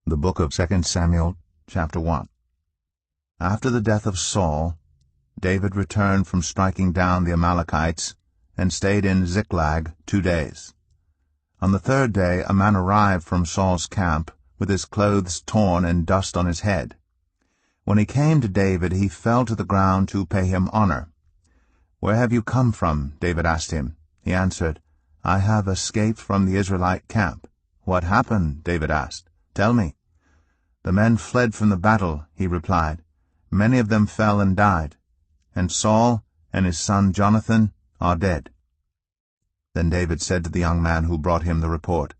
The book of 2 Samuel, chapter 1. After the death of Saul, David returned from striking down the Amalekites and stayed in Ziklag 2 days. On the 3rd day a man arrived from Saul's camp with his clothes torn and dust on his head. When he came to David, he fell to the ground to pay him honor. "Where have you come from?" David asked him. He answered, "I have escaped from the Israelite camp." "What happened?" David asked. "Tell me." "The men fled from the battle," he replied. "Many of them fell and died, and Saul and his son Jonathan are dead." Then David said to the young man who brought him the report,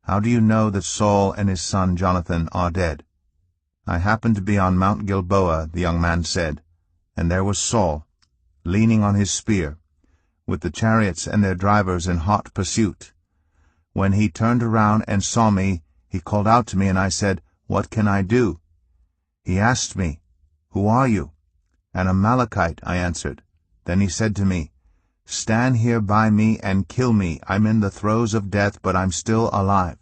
"How do you know that Saul and his son Jonathan are dead?" "I happened to be on Mount Gilboa," the young man said, "and there was Saul, leaning on his spear, with the chariots and their drivers in hot pursuit. When he turned around and saw me, he called out to me, and I said, 'What can I do?' He asked me, 'Who are you?' 'An Amalekite,' I answered. Then he said to me, 'Stand here by me and kill me. I'm in the throes of death, but I'm still alive.'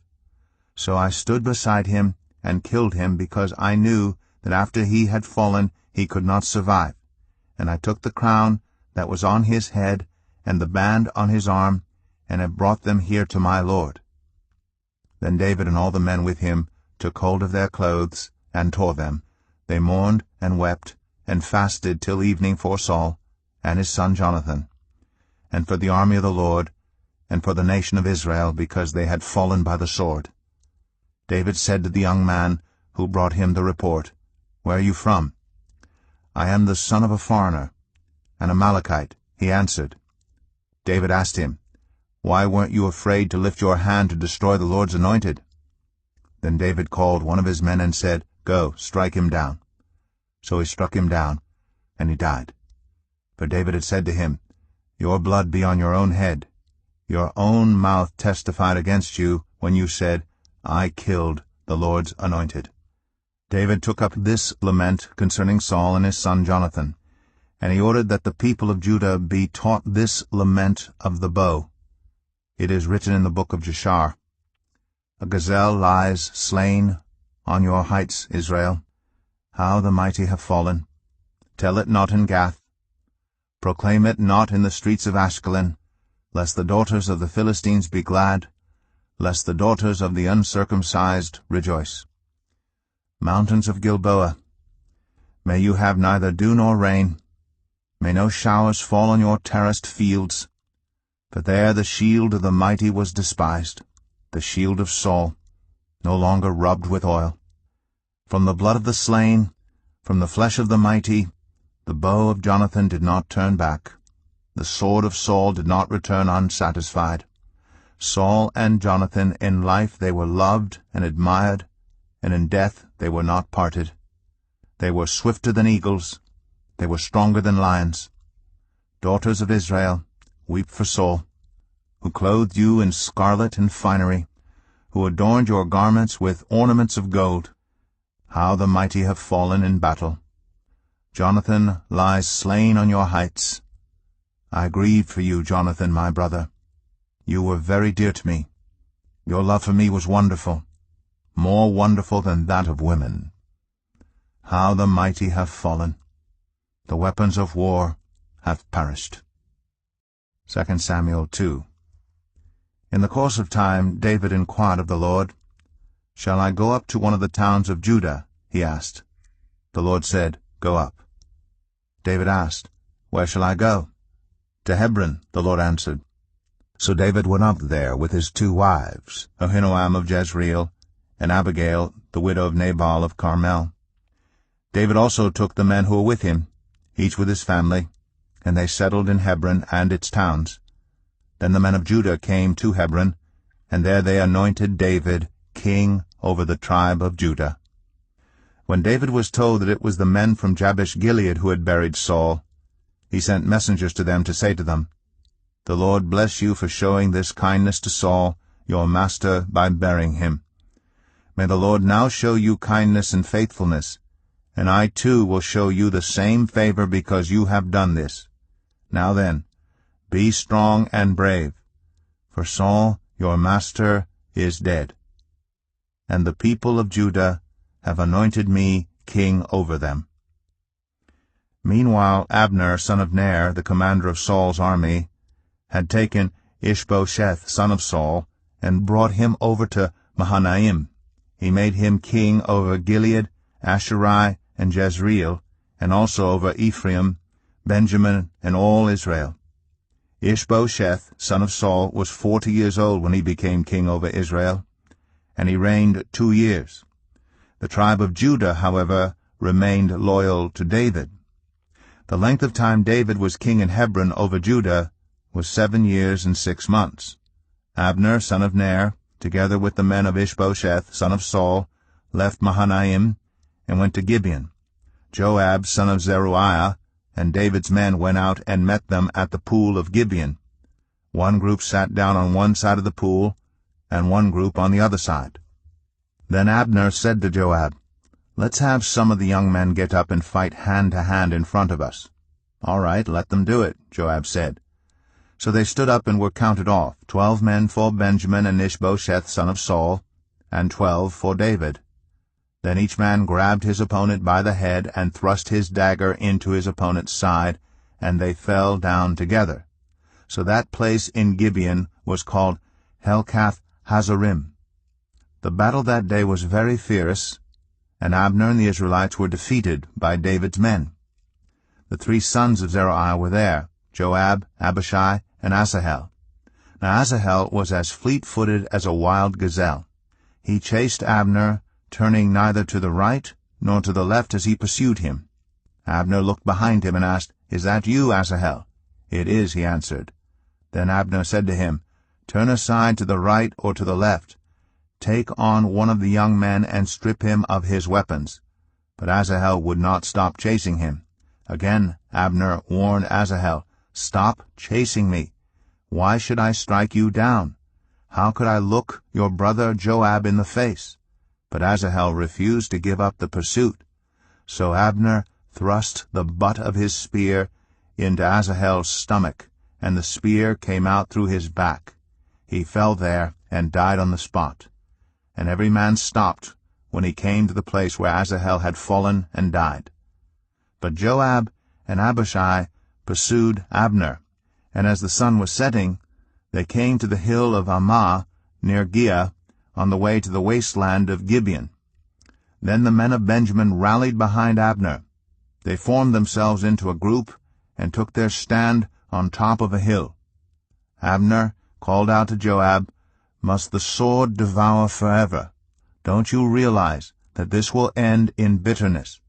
So I stood beside him and killed him, because I knew that after he had fallen he could not survive. And I took the crown that was on his head and the band on his arm, and have brought them here to my lord." Then David and all the men with him took hold of their clothes and tore them. They mourned and wept and fasted till evening for Saul and his son Jonathan, and for the army of the Lord, and for the nation of Israel, because they had fallen by the sword. David said to the young man who brought him the report, "Where are you from?" "I am the son of a foreigner, an Amalekite," he answered. David asked him, "Why weren't you afraid to lift your hand to destroy the Lord's anointed?" Then David called one of his men and said, "Go, strike him down." So he struck him down, and he died. For David had said to him, "Your blood be on your own head. Your own mouth testified against you when you said, 'I killed the Lord's anointed.'" David took up this lament concerning Saul and his son Jonathan, and he ordered that the people of Judah be taught this lament of the bow. It is written in the book of Jashar, "A gazelle lies slain on your heights, Israel. How the mighty have fallen! Tell it not in Gath. Proclaim it not in the streets of Ashkelon, lest the daughters of the Philistines be glad, lest the daughters of the uncircumcised rejoice. Mountains of Gilboa, may you have neither dew nor rain. May no showers fall on your terraced fields. For there the shield of the mighty was despised, the shield of Saul, no longer rubbed with oil. From the blood of the slain, from the flesh of the mighty, the bow of Jonathan did not turn back. The sword of Saul did not return unsatisfied. Saul and Jonathan, in life they were loved and admired, and in death they were not parted. They were swifter than eagles, they were stronger than lions. Daughters of Israel, weep for Saul, who clothed you in scarlet and finery, who adorned your garments with ornaments of gold. How the mighty have fallen in battle! Jonathan lies slain on your heights. I grieved for you, Jonathan, my brother. You were very dear to me. Your love for me was wonderful, more wonderful than that of women. How the mighty have fallen! The weapons of war have perished." 2 Samuel 2. In the course of time David inquired of the Lord. "Shall I go up to one of the towns of Judah?" he asked. The Lord said, "Go up." David asked, "Where shall I go?" "To Hebron," the Lord answered. So David went up there with his 2 wives, Ahinoam of Jezreel, and Abigail, the widow of Nabal of Carmel. David also took the men who were with him, each with his family, and they settled in Hebron and its towns. Then the men of Judah came to Hebron, and there they anointed David king over the tribe of Judah. When David was told that it was the men from Jabesh-Gilead who had buried Saul, he sent messengers to them to say to them, "The Lord bless you for showing this kindness to Saul, your master, by burying him. May the Lord now show you kindness and faithfulness, and I too will show you the same favor because you have done this. Now then, be strong and brave, for Saul, your master, is dead." and the people of Judah have anointed me king over them." Meanwhile Abner, son of Ner, the commander of Saul's army, had taken Ishbosheth, son of Saul, and brought him over to Mahanaim. He made him king over Gilead, Asherai, and Jezreel, and also over Ephraim, Benjamin, and all Israel. Ishbosheth, son of Saul, was 40 years old when he became king over Israel, and he reigned 2 years. The tribe of Judah, however, remained loyal to David. The length of time David was king in Hebron over Judah was 7 years and 6 months. Abner, son of Ner, together with the men of Ishbosheth, son of Saul, left Mahanaim and went to Gibeon. Joab, son of Zeruiah, and David's men went out and met them at the pool of Gibeon. One group sat down on one side of the pool, and one group on the other side. Then Abner said to Joab, "Let's have some of the young men get up and fight hand to hand in front of us." "All right, let them do it," Joab said. So they stood up and were counted off, 12 men for Benjamin and Ishbosheth, son of Saul, and 12 for David. Then each man grabbed his opponent by the head and thrust his dagger into his opponent's side, and they fell down together. So that place in Gibeon was called Helkath Hazarim. The battle that day was very fierce, and Abner and the Israelites were defeated by David's men. The 3 sons of Zeruiah were there, Joab, Abishai, and Asahel. Now Asahel was as fleet-footed as a wild gazelle. He chased Abner, turning neither to the right nor to the left as he pursued him. Abner looked behind him and asked, "Is that you, Asahel?" "It is," he answered. Then Abner said to him, "Turn aside to the right or to the left. Take on one of the young men and strip him of his weapons." But Asahel would not stop chasing him. Again Abner warned Asahel, "Stop chasing me. Why should I strike you down? How could I look your brother Joab in the face?" But Asahel refused to give up the pursuit. So Abner thrust the butt of his spear into Asahel's stomach, and the spear came out through his back. He fell there and died on the spot. And every man stopped when he came to the place where Asahel had fallen and died. But Joab and Abishai pursued Abner, and as the sun was setting, they came to the hill of Ammah near Giah, on the way to the wasteland of Gibeon. Then the men of Benjamin rallied behind Abner. They formed themselves into a group and took their stand on top of a hill. Abner called out to Joab, "Must the sword devour forever? Don't you realize that this will end in bitterness?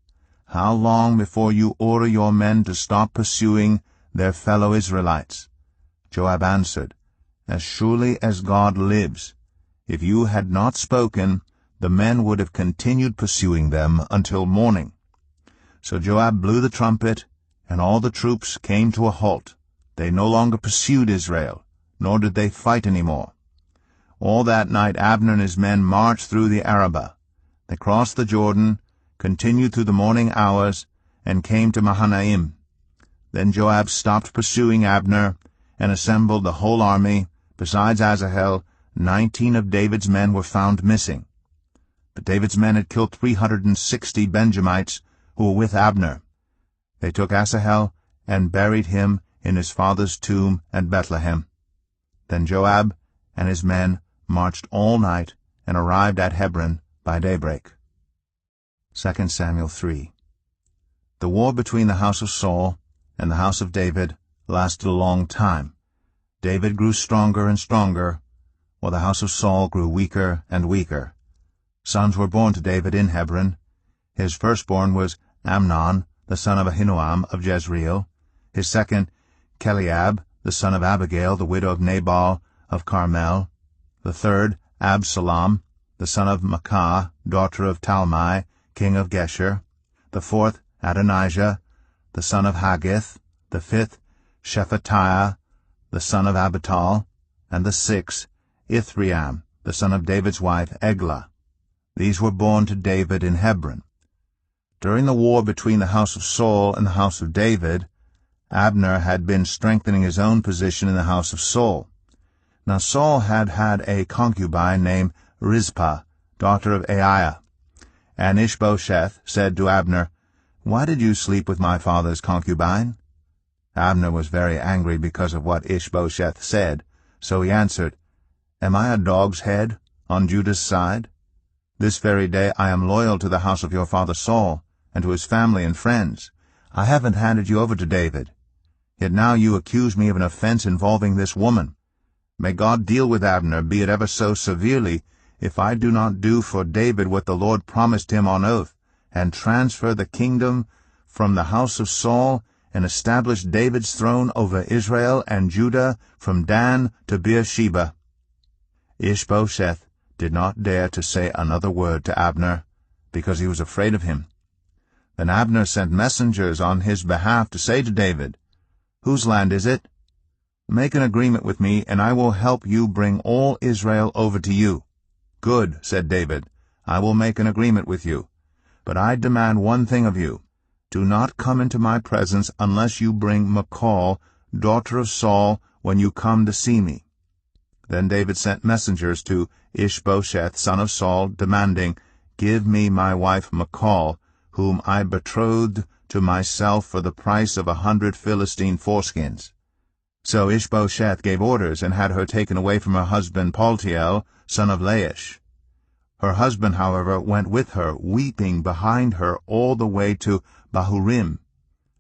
How long before you order your men to stop pursuing their fellow Israelites?" Joab answered, "As surely as God lives, if you had not spoken, the men would have continued pursuing them until morning." So Joab blew the trumpet, and all the troops came to a halt. They no longer pursued Israel, nor did they fight any more. All that night Abner and his men marched through the Arabah. They crossed the Jordan, continued through the morning hours, and came to Mahanaim. Then Joab stopped pursuing Abner, and assembled the whole army. Besides Asahel, 19 of David's men were found missing. But David's men had killed 360 Benjamites who were with Abner. They took Asahel and buried him in his father's tomb at Bethlehem. Then Joab and his men marched all night and arrived at Hebron by daybreak. 2 Samuel 3. The war between the house of Saul and the house of David lasted a long time. David grew stronger and stronger, while the house of Saul grew weaker and weaker. Sons were born to David in Hebron. His firstborn was Amnon, the son of Ahinoam of Jezreel. His second, Cheliab, the son of Abigail, the widow of Nabal of Carmel. The third, Absalom, the son of Maacah, daughter of Talmai, king of Geshur. The fourth, Adonijah, the son of Haggith. The fifth, Shephatiah, the son of Abital. And the sixth, Ithream, the son of David's wife, Eglah. These were born to David in Hebron. During the war between the house of Saul and the house of David, Abner had been strengthening his own position in the house of Saul. Now Saul had had a concubine named Rizpah, daughter of Aiah. And Ishbosheth said to Abner, Why did you sleep with my father's concubine? Abner was very angry because of what Ishbosheth said, so he answered, Am I a dog's head on Judah's side? This very day I am loyal to the house of your father Saul, and to his family and friends. I haven't handed you over to David. Yet now you accuse me of an offense involving this woman. May God deal with Abner, be it ever so severely, if I do not do for David what the Lord promised him on oath, and transfer the kingdom from the house of Saul, and establish David's throne over Israel and Judah from Dan to Beersheba. Ishbosheth did not dare to say another word to Abner, because he was afraid of him. Then Abner sent messengers on his behalf to say to David, Whose land is it? Make an agreement with me, and I will help you bring all Israel over to you. Good, said David, I will make an agreement with you. But I demand one thing of you. Do not come into my presence unless you bring Michal, daughter of Saul, when you come to see me. Then David sent messengers to Ishbosheth, son of Saul, demanding, Give me my wife Michal, whom I betrothed to myself for the price of 100 Philistine foreskins. So Ishbosheth gave orders and had her taken away from her husband Paltiel, son of Laish. Her husband, however, went with her, weeping behind her all the way to Bahurim.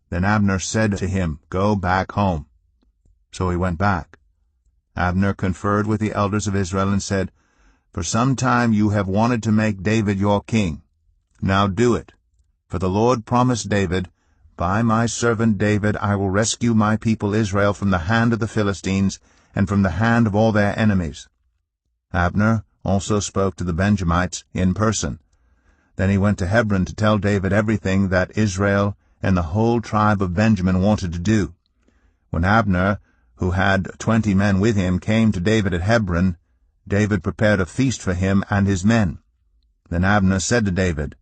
Then Abner said to him, Go back home. So he went back. Abner conferred with the elders of Israel and said, For some time you have wanted to make David your king. Now do it. For the Lord promised David, By my servant David I will rescue my people Israel from the hand of the Philistines and from the hand of all their enemies. Abner also spoke to the Benjamites in person. Then he went to Hebron to tell David everything that Israel and the whole tribe of Benjamin wanted to do. When Abner, who had 20 men with him, came to David at Hebron, David prepared a feast for him and his men. Then Abner said to David,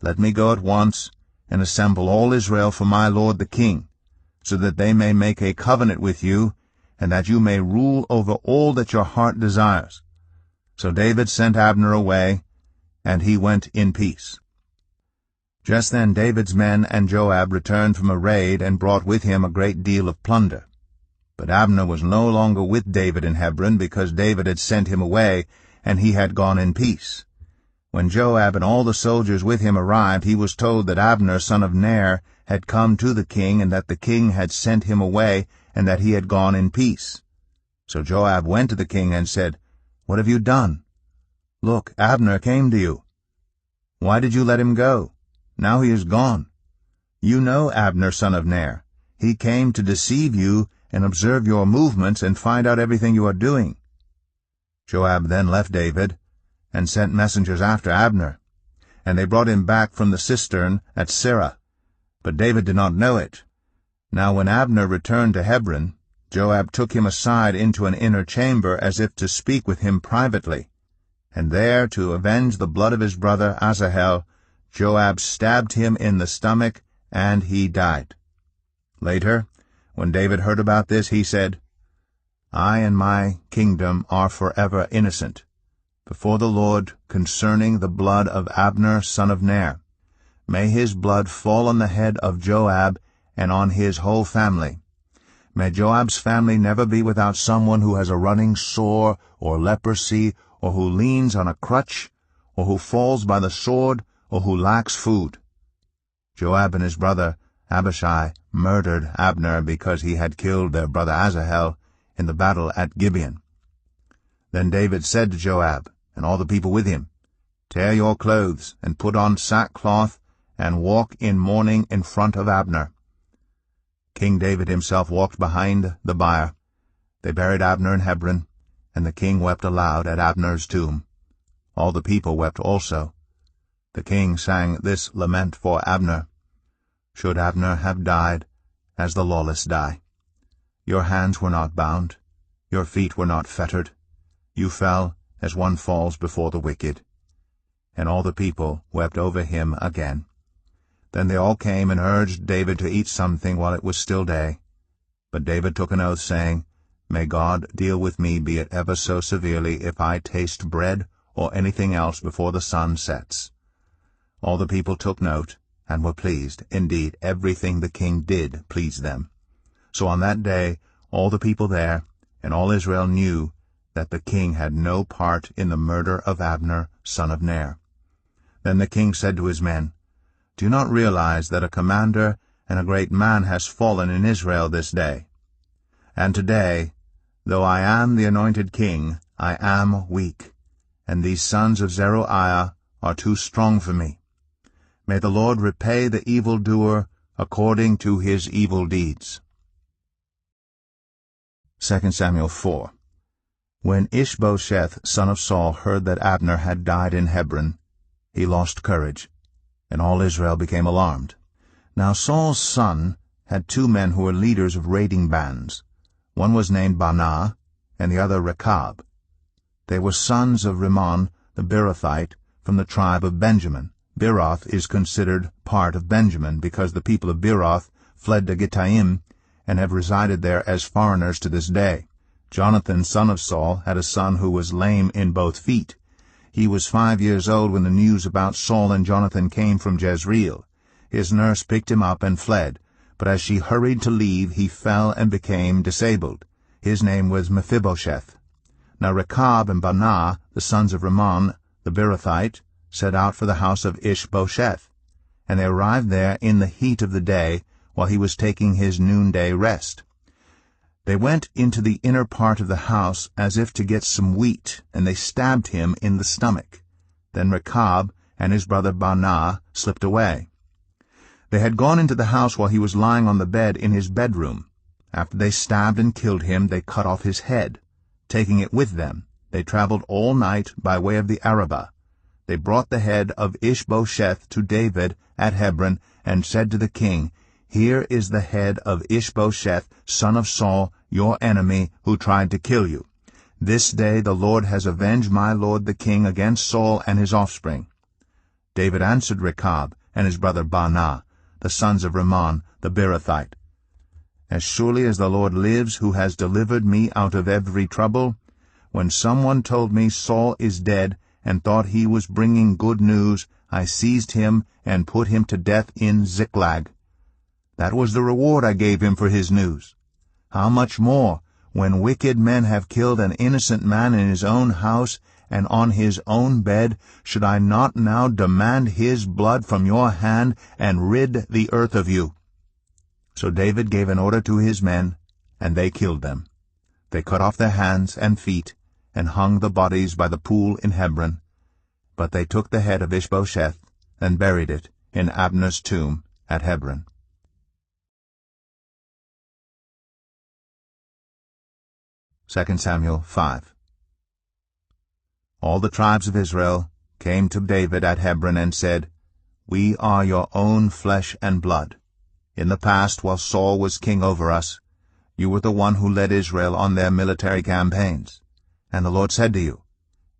Let me go at once and assemble all Israel for my lord the king, so that they may make a covenant with you, and that you may rule over all that your heart desires. So David sent Abner away, and he went in peace. Just then David's men and Joab returned from a raid and brought with him a great deal of plunder. But Abner was no longer with David in Hebron, because David had sent him away, and he had gone in peace. When Joab and all the soldiers with him arrived, he was told that Abner, son of Ner, had come to the king, and that the king had sent him away, and that he had gone in peace. So Joab went to the king and said, What have you done? Look, Abner came to you. Why did you let him go? Now he is gone. You know Abner, son of Ner. He came to deceive you and observe your movements and find out everything you are doing. Joab then left David and sent messengers after Abner, and they brought him back from the cistern at Sirah. But David did not know it. Now when Abner returned to Hebron, Joab took him aside into an inner chamber as if to speak with him privately. And there, to avenge the blood of his brother Asahel, Joab stabbed him in the stomach, and he died. Later, when David heard about this, he said, I and my kingdom are forever innocent before the Lord concerning the blood of Abner son of Ner. May his blood fall on the head of Joab and on his whole family. May Joab's family never be without someone who has a running sore or leprosy, or who leans on a crutch, or who falls by the sword, or who lacks food. Joab and his brother Abishai murdered Abner because he had killed their brother Asahel in the battle at Gibeon. Then David said to Joab and all the people with him, Tear your clothes, and put on sackcloth, and walk in mourning in front of Abner. King David himself walked behind the bier. They buried Abner in Hebron, and the king wept aloud at Abner's tomb. All the people wept also. The king sang this lament for Abner. Should Abner have died as the lawless die? Your hands were not bound, your feet were not fettered. You fell as one falls before the wicked. And all the people wept over him again. Then they all came and urged David to eat something while it was still day. But David took an oath, saying, May God deal with me, be it ever so severely, if I taste bread or anything else before the sun sets." All the people took note, and were pleased. Indeed, everything the king did pleased them. So on that day all the people there, and all Israel knew that the king had no part in the murder of Abner, son of Ner. Then the king said to his men, "Do you not realize that a commander and a great man has fallen in Israel this day? And today, though I am the anointed king, I am weak, and these sons of Zeruiah are too strong for me. May the Lord repay the evildoer according to his evil deeds." 2 Samuel 4. When Ishbosheth, son of Saul, heard that Abner had died in Hebron, he lost courage, and all Israel became alarmed. Now Saul's son had 2 men who were leaders of raiding bands. One was named Baanah, and the other Rechab. They were sons of Rimmon the Beerothite, from the tribe of Benjamin. Beeroth is considered part of Benjamin, because the people of Beeroth fled to Gittaim, and have resided there as foreigners to this day. Jonathan, son of Saul, had a son who was lame in both feet. He was 5 years old when the news about Saul and Jonathan came from Jezreel. His nurse picked him up and fled, but as she hurried to leave, he fell and became disabled. His name was Mephibosheth. Now Rechab and Baanah, the sons of Rimmon the Beerothite, set out for the house of Ishbosheth, and they arrived there in the heat of the day, while he was taking his noonday rest. They went into the inner part of the house as if to get some wheat, and they stabbed him in the stomach. Then Rechab and his brother Baanah slipped away. They had gone into the house while he was lying on the bed in his bedroom. After they stabbed and killed him, they cut off his head. Taking it with them, they traveled all night by way of the Arabah. They brought the head of Ishbosheth to David at Hebron, and said to the king, "Here is the head of Ishbosheth, son of Saul, your enemy, who tried to kill you. This day the Lord has avenged my lord the king against Saul and his offspring." David answered Rechab and his brother Baanah, the sons of Rimmon the Beerothite, "As surely as the Lord lives, who has delivered me out of every trouble, when someone told me Saul is dead, and thought he was bringing good news, I seized him and put him to death in Ziklag. That was the reward I gave him for his news. How much more, when wicked men have killed an innocent man in his own house and on his own bed, should I not now demand his blood from your hand and rid the earth of you?" So David gave an order to his men, and they killed them. They cut off their hands and feet, and hung the bodies by the pool in Hebron. But they took the head of Ishbosheth and buried it in Abner's tomb at Hebron. 2 Samuel 5. All the tribes of Israel came to David at Hebron and said, "We are your own flesh and blood. In the past, while Saul was king over us, you were the one who led Israel on their military campaigns. And the Lord said to you,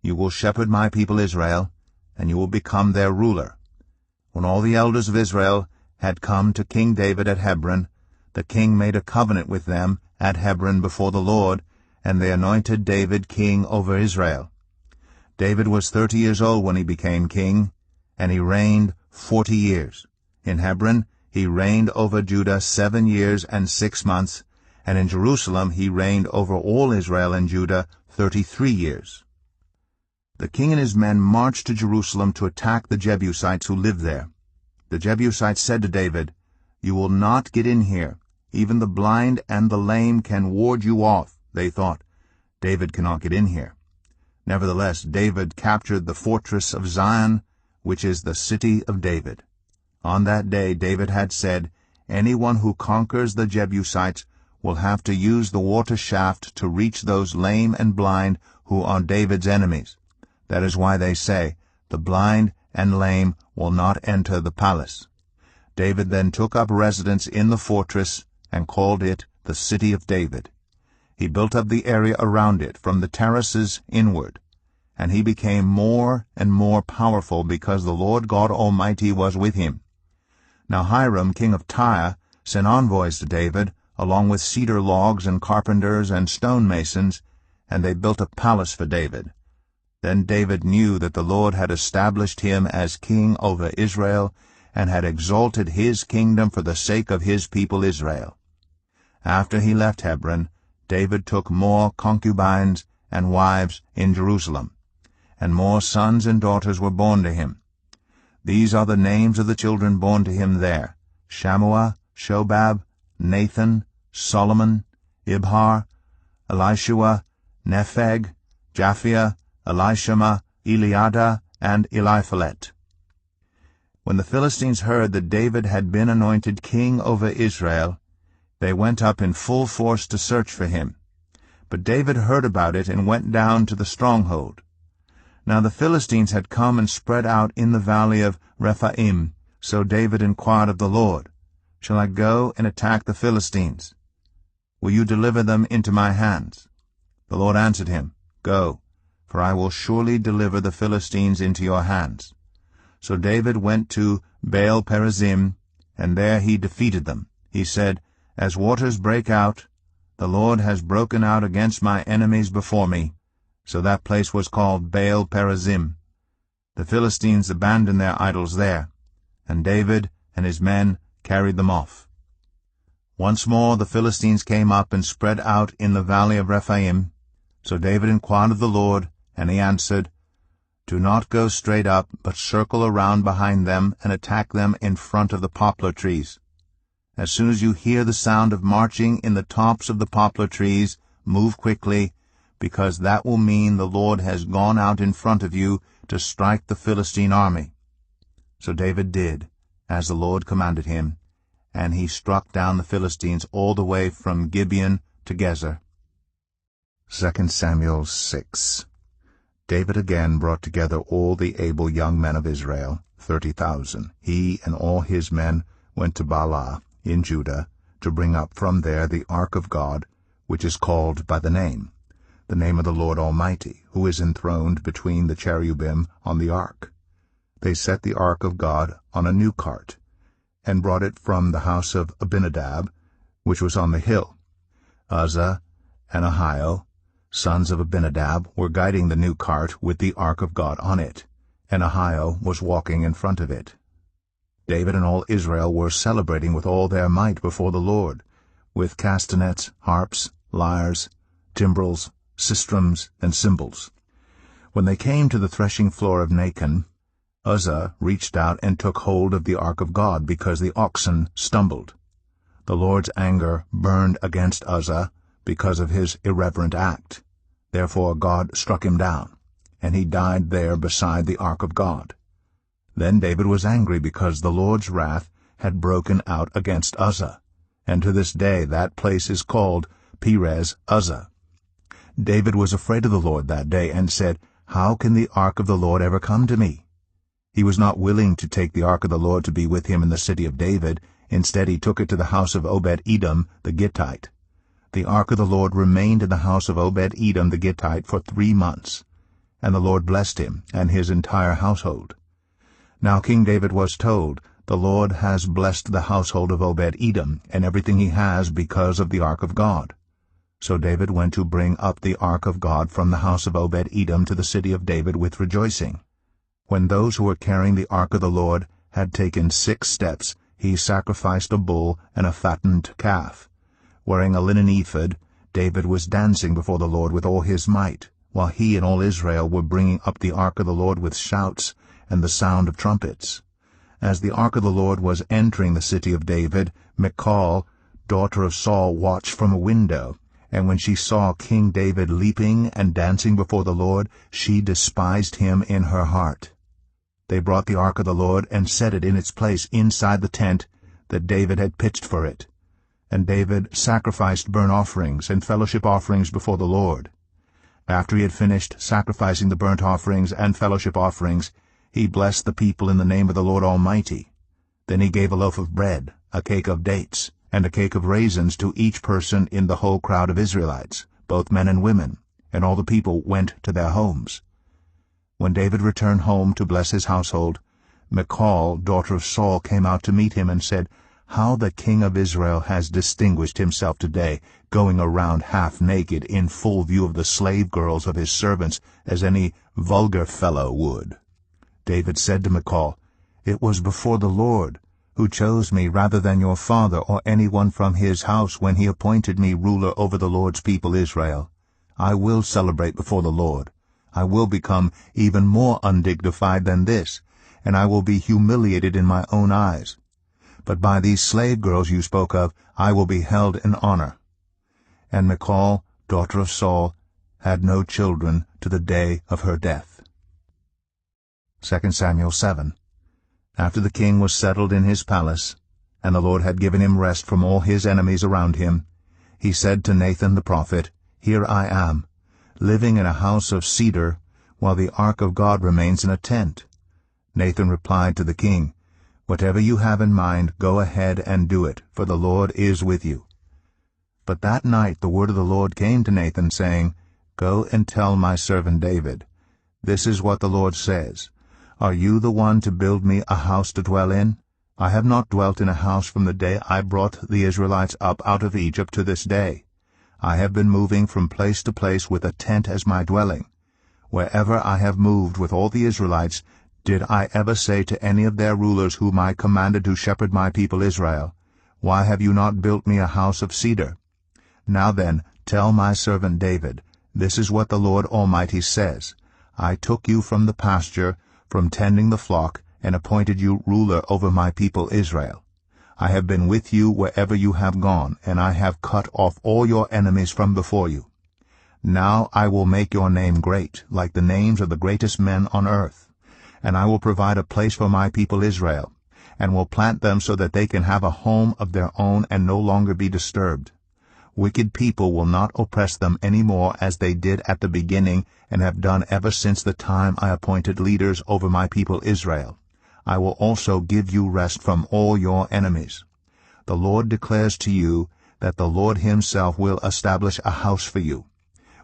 'You will shepherd my people Israel, and you will become their ruler.' When all the elders of Israel had come to King David at Hebron, the king made a covenant with them at Hebron before the Lord, and they anointed David king over Israel. David was 30 years old when he became king, and he reigned 40 years. In Hebron he reigned over Judah 7 years and 6 months, and in Jerusalem he reigned over all Israel and Judah 33 years. The king and his men marched to Jerusalem to attack the Jebusites who lived there. The Jebusites said to David, "You will not get in here. Even the blind and the lame can ward you off." They thought, "David cannot get in here." Nevertheless, David captured the fortress of Zion, which is the city of David. On that day David had said, "Anyone who conquers the Jebusites will have to use the water shaft to reach those lame and blind who are David's enemies. That is why they say, 'The blind and lame will not enter the palace.'" David then took up residence in the fortress and called it the City of David. He built up the area around it from the terraces inward, and he became more and more powerful because the Lord God Almighty was with him. Now Hiram, king of Tyre, sent envoys to David, along with cedar logs and carpenters and stonemasons, and they built a palace for David. Then David knew that the Lord had established him as king over Israel, and had exalted his kingdom for the sake of his people Israel. After he left Hebron, David took more concubines and wives in Jerusalem, and more sons and daughters were born to him. These are the names of the children born to him there: Shammua, Shobab, Nathan, Solomon, Ibhar, Elishua, Nepheg, Japhia, Elishama, Eliada, and Eliphalet. When the Philistines heard that David had been anointed king over Israel, they went up in full force to search for him. But David heard about it and went down to the stronghold. Now the Philistines had come and spread out in the valley of Rephaim. So David inquired of the Lord, "Shall I go and attack the Philistines? Will you deliver them into my hands?" The Lord answered him, "Go, for I will surely deliver the Philistines into your hands." So David went to Baal-perazim, and there he defeated them. He said, "As waters break out, the Lord has broken out against my enemies before me." So that place was called Baal-perazim. The Philistines abandoned their idols there, and David and his men carried them off. Once more the Philistines came up and spread out in the valley of Rephaim. So David inquired of the Lord, and he answered, "Do not go straight up, but circle around behind them and attack them in front of the poplar trees. As soon as you hear the sound of marching in the tops of the poplar trees, move quickly, because that will mean the Lord has gone out in front of you to strike the Philistine army." So David did as the Lord commanded him, and he struck down the Philistines all the way from Gibeon to Gezer. 2 Samuel 6. David again brought together all the able young men of Israel, 30,000. He and all his men went to Baalah in Judah to bring up from there the ark of God, which is called by the name of the Lord Almighty, who is enthroned between the cherubim on the ark. They set the ark of God on a new cart, and brought it from the house of Abinadab, which was on the hill. Uzzah and Ahio, sons of Abinadab, were guiding the new cart with the ark of God on it, and Ahio was walking in front of it. David and all Israel were celebrating with all their might before the Lord, with castanets, harps, lyres, timbrels, sistrums, and cymbals. When they came to the threshing floor of Nacon, Uzzah reached out and took hold of the ark of God, because the oxen stumbled. The Lord's anger burned against Uzzah because of his irreverent act. Therefore God struck him down, and he died there beside the ark of God. Then David was angry because the Lord's wrath had broken out against Uzzah, and to this day that place is called Perez Uzzah. David was afraid of the Lord that day, and said, "How can the ark of the Lord ever come to me?" He was not willing to take the ark of the Lord to be with him in the city of David. Instead he took it to the house of Obed-Edom the Gittite. The ark of the Lord remained in the house of Obed-Edom the Gittite for 3 months, and the Lord blessed him and his entire household. Now King David was told, "The Lord has blessed the household of Obed-Edom and everything he has because of the ark of God." So David went to bring up the ark of God from the house of Obed-Edom to the city of David with rejoicing. When those who were carrying the ark of the Lord had taken 6 steps, he sacrificed a bull and a fattened calf. Wearing a linen ephod, David was dancing before the Lord with all his might, while he and all Israel were bringing up the ark of the Lord with shouts and the sound of trumpets. As the ark of the Lord was entering the city of David, Michal, daughter of Saul, watched from a window, and when she saw King David leaping and dancing before the Lord, she despised him in her heart. They brought the ark of the Lord and set it in its place inside the tent that David had pitched for it. And David sacrificed burnt offerings and fellowship offerings before the Lord. After he had finished sacrificing the burnt offerings and fellowship offerings, he blessed the people in the name of the Lord Almighty. Then he gave a loaf of bread, a cake of dates, and a cake of raisins to each person in the whole crowd of Israelites, both men and women, and all the people went to their homes. When David returned home to bless his household, Michal, daughter of Saul, came out to meet him and said, how the king of Israel has distinguished himself today, going around half naked in full view of the slave girls of his servants, as any vulgar fellow would. David said to Michal, "It was before the Lord, who chose me rather than your father or anyone from his house when he appointed me ruler over the Lord's people Israel. I will celebrate before the Lord. I will become even more undignified than this, and I will be humiliated in my own eyes. But by these slave girls you spoke of, I will be held in honor." And Michal, daughter of Saul, had no children to the day of her death. 2 Samuel 7. After the king was settled in his palace, and the Lord had given him rest from all his enemies around him, he said to Nathan the prophet, "Here I am, living in a house of cedar, while the ark of God remains in a tent." Nathan replied to the king, "Whatever you have in mind, go ahead and do it, for the Lord is with you." But that night the word of the Lord came to Nathan, saying, "Go and tell my servant David, this is what the Lord says, Are you the one to build me a house to dwell in? I have not dwelt in a house from the day I brought the Israelites up out of Egypt to this day. I have been moving from place to place with a tent as my dwelling. Wherever I have moved with all the Israelites, did I ever say to any of their rulers whom I commanded to shepherd my people Israel, Why have you not built me a house of cedar? Now then, tell my servant David, this is what the Lord Almighty says, I took you from the pasture, from tending the flock, and appointed you ruler over my people Israel. I have been with you wherever you have gone, and I have cut off all your enemies from before you. Now I will make your name great, like the names of the greatest men on earth. And I will provide a place for my people Israel, and will plant them so that they can have a home of their own and no longer be disturbed. Wicked people will not oppress them any more as they did at the beginning and have done ever since the time I appointed leaders over my people Israel. I will also give you rest from all your enemies. The Lord declares to you that the Lord himself will establish a house for you.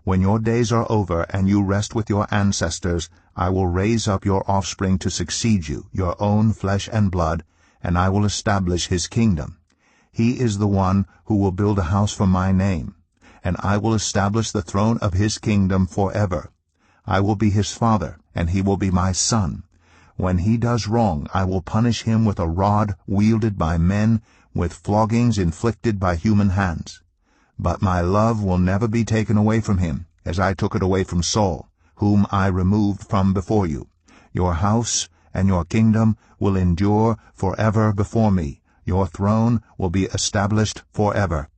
When your days are over and you rest with your ancestors, I will raise up your offspring to succeed you, your own flesh and blood, and I will establish his kingdom. He is the one who will build a house for my name, and I will establish the throne of his kingdom forever. I will be his father, and he will be my son. When he does wrong, I will punish him with a rod wielded by men, with floggings inflicted by human hands. But my love will never be taken away from him, as I took it away from Saul, whom I removed from before you. Your house and your kingdom will endure forever before me. Your throne will be established forever."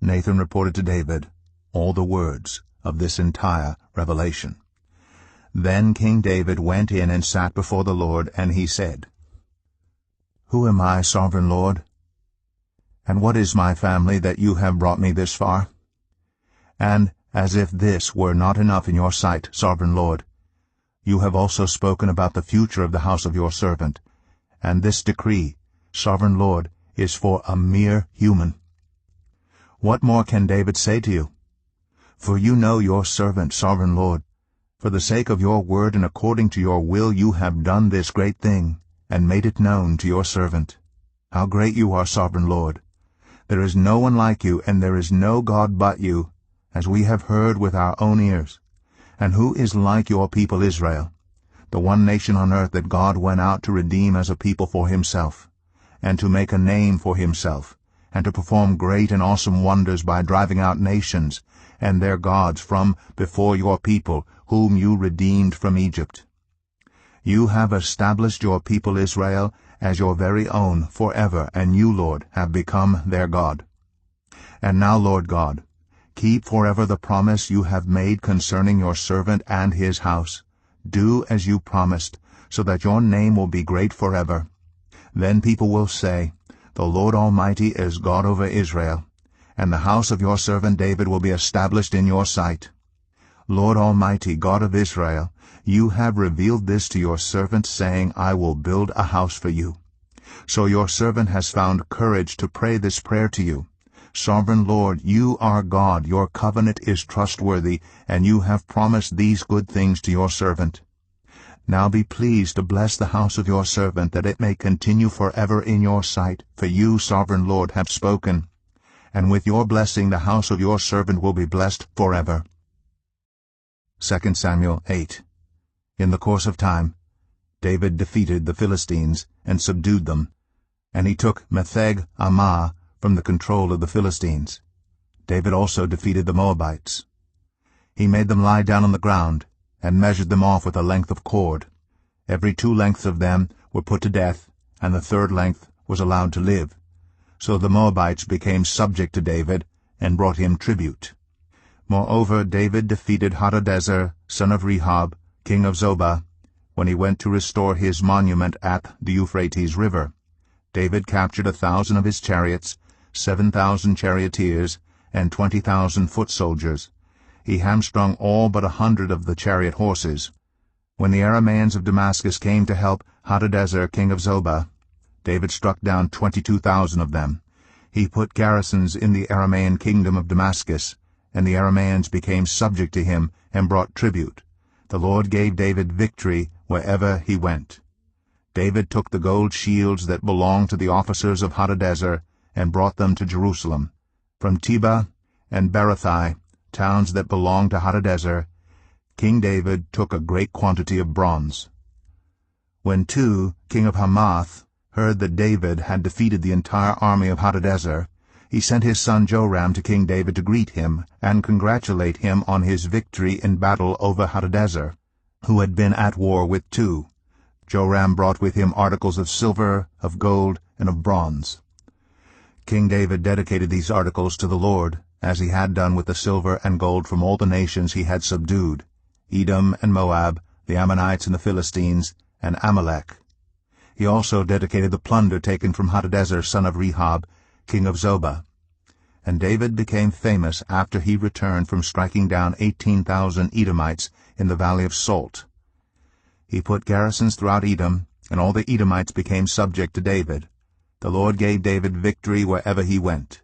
Nathan reported to David all the words of this entire revelation. Then King David went in and sat before the Lord, and he said, "Who am I, sovereign Lord? And what is my family that you have brought me this far? And as if this were not enough in your sight, sovereign Lord, you have also spoken about the future of the house of your servant, and this decree, sovereign Lord, is for a mere human. What more can David say to you? For you know your servant, sovereign Lord. For the sake of your word and according to your will you have done this great thing, and made it known to your servant. How great you are, sovereign Lord! There is no one like you, and there is no God but you, as we have heard with our own ears. And who is like your people Israel, the one nation on earth that God went out to redeem as a people for himself, and to make a name for himself, and to perform great and awesome wonders by driving out nations and their gods from before your people, whom you redeemed from Egypt? You have established your people Israel as your very own forever, and you, Lord, have become their God. And now, Lord God, keep forever the promise you have made concerning your servant and his house. Do as you promised, so that your name will be great forever. Then people will say, The Lord Almighty is God over Israel, and the house of your servant David will be established in your sight. Lord Almighty, God of Israel, you have revealed this to your servant, saying, I will build a house for you. So your servant has found courage to pray this prayer to you. Sovereign Lord, you are God, your covenant is trustworthy, and you have promised these good things to your servant. Now be pleased to bless the house of your servant, that it may continue forever in your sight, for you, sovereign Lord, have spoken. And with your blessing the house of your servant will be blessed forever. 2 Samuel 8. In the course of time, David defeated the Philistines and subdued them, and he took Metheg Ammah from the control of the Philistines. David also defeated the Moabites. He made them lie down on the ground, and measured them off with a length of cord. Every 2 lengths of them were put to death, and the 3rd length was allowed to live. So the Moabites became subject to David, and brought him tribute. Moreover, David defeated Hadadezer, son of Rehob, king of Zobah, when he went to restore his monument at the Euphrates River. David captured 1,000 of his chariots, 7,000 charioteers, and 20,000 foot soldiers. He hamstrung all but 100 of the chariot horses. When the Arameans of Damascus came to help Hadadezer, king of Zobah, David struck down 22,000 of them. He put garrisons in the Aramean kingdom of Damascus, and the Arameans became subject to him and brought tribute. The Lord gave David victory wherever he went. David took the gold shields that belonged to the officers of Hadadezer and brought them to Jerusalem. From Tebah and Berothai, towns that belonged to Hadadezer, King David took a great quantity of bronze. When Tu, king of Hamath, heard that David had defeated the entire army of Hadadezer, he sent his son Joram to King David to greet him and congratulate him on his victory in battle over Hadadezer, who had been at war with Tu. Joram brought with him articles of silver, of gold, and of bronze. King David dedicated these articles to the Lord, as he had done with the silver and gold from all the nations he had subdued, Edom and Moab, the Ammonites and the Philistines, and Amalek. He also dedicated the plunder taken from Hadadezer, son of Rehob, king of Zobah. And David became famous after he returned from striking down 18,000 Edomites in the valley of Salt. He put garrisons throughout Edom, and all the Edomites became subject to David. The Lord gave David victory wherever he went.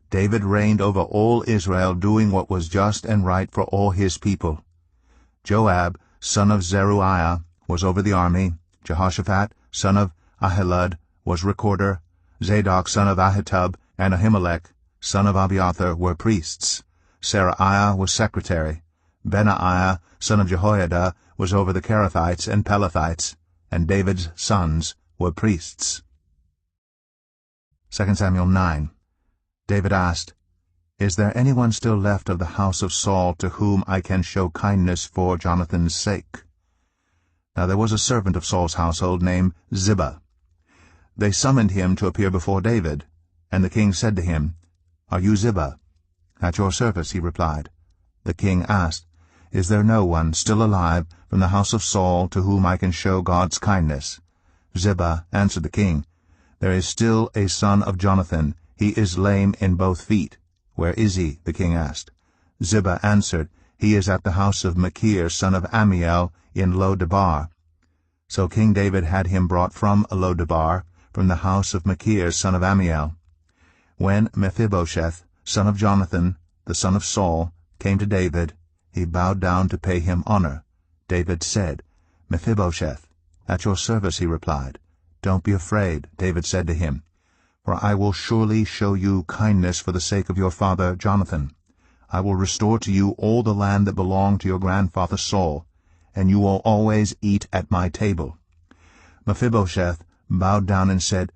David reigned over all Israel, doing what was just and right for all his people. Joab, son of Zeruiah, was over the army. Jehoshaphat, son of Ahilud, was recorder. Zadok, son of Ahitub, and Ahimelech, son of Abiathar, were priests. Seraiah was secretary. Benaiah, son of Jehoiada, was over the Kerethites and Pelethites, and David's sons were priests. 2 Samuel 9. David asked, "Is there anyone still left of the house of Saul to whom I can show kindness for Jonathan's sake?" Now there was a servant of Saul's household named Ziba. They summoned him to appear before David, and the king said to him, "Are you Ziba?" "At your service," he replied. The king asked, "Is there no one still alive from the house of Saul to whom I can show God's kindness?" Ziba answered the king, "There is still a son of Jonathan. He is lame in both feet." "Where is he?" the king asked. Ziba answered, "He is at the house of Machir, son of Ammiel, in Lo-debar." So King David had him brought from Lo-debar, from the house of Machir, son of Ammiel. When Mephibosheth, son of Jonathan, the son of Saul, came to David, he bowed down to pay him honor. David said, "Mephibosheth." "At your service," he replied. "Don't be afraid," David said to him, "for I will surely show you kindness for the sake of your father Jonathan. I will restore to you all the land that belonged to your grandfather Saul, and you will always eat at my table." Mephibosheth bowed down and said,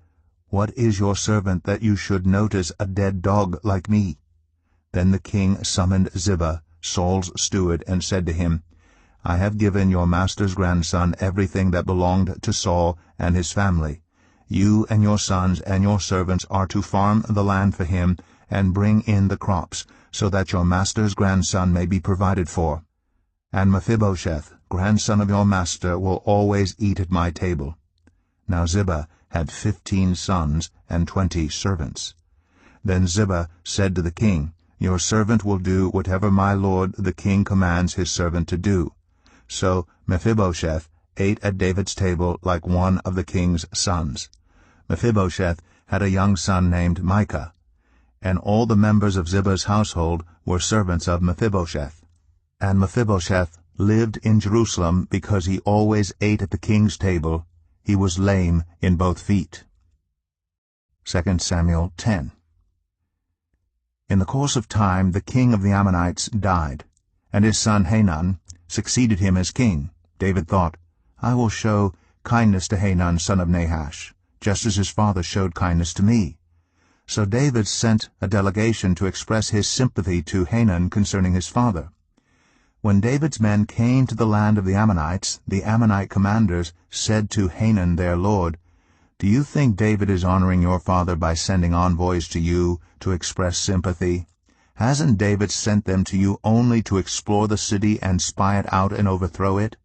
"What is your servant that you should notice a dead dog like me?" Then the king summoned Ziba, Saul's steward, and said to him, "I have given your master's grandson everything that belonged to Saul and his family. You and your sons and your servants are to farm the land for him and bring in the crops, so that your master's grandson may be provided for. And Mephibosheth, grandson of your master, will always eat at my table." Now Ziba had 15 sons and 20 servants. Then Ziba said to the king, "Your servant will do whatever my lord the king commands his servant to do." So Mephibosheth ate at David's table like one of the king's sons. Mephibosheth had a young son named Micah, and all the members of Ziba's household were servants of Mephibosheth. And Mephibosheth lived in Jerusalem because he always ate at the king's table. He was lame in both feet. 2 Samuel 10. In the course of time the king of the Ammonites died, and his son Hanun succeeded him as king. David thought, I will show kindness to Hanun son of Nahash, just as his father showed kindness to me. So David sent a delegation to express his sympathy to Hanun concerning his father. When David's men came to the land of the Ammonites, the Ammonite commanders said to Hanun their lord, Do you think David is honoring your father by sending envoys to you to express sympathy? Hasn't David sent them to you only to explore the city and spy it out and overthrow it?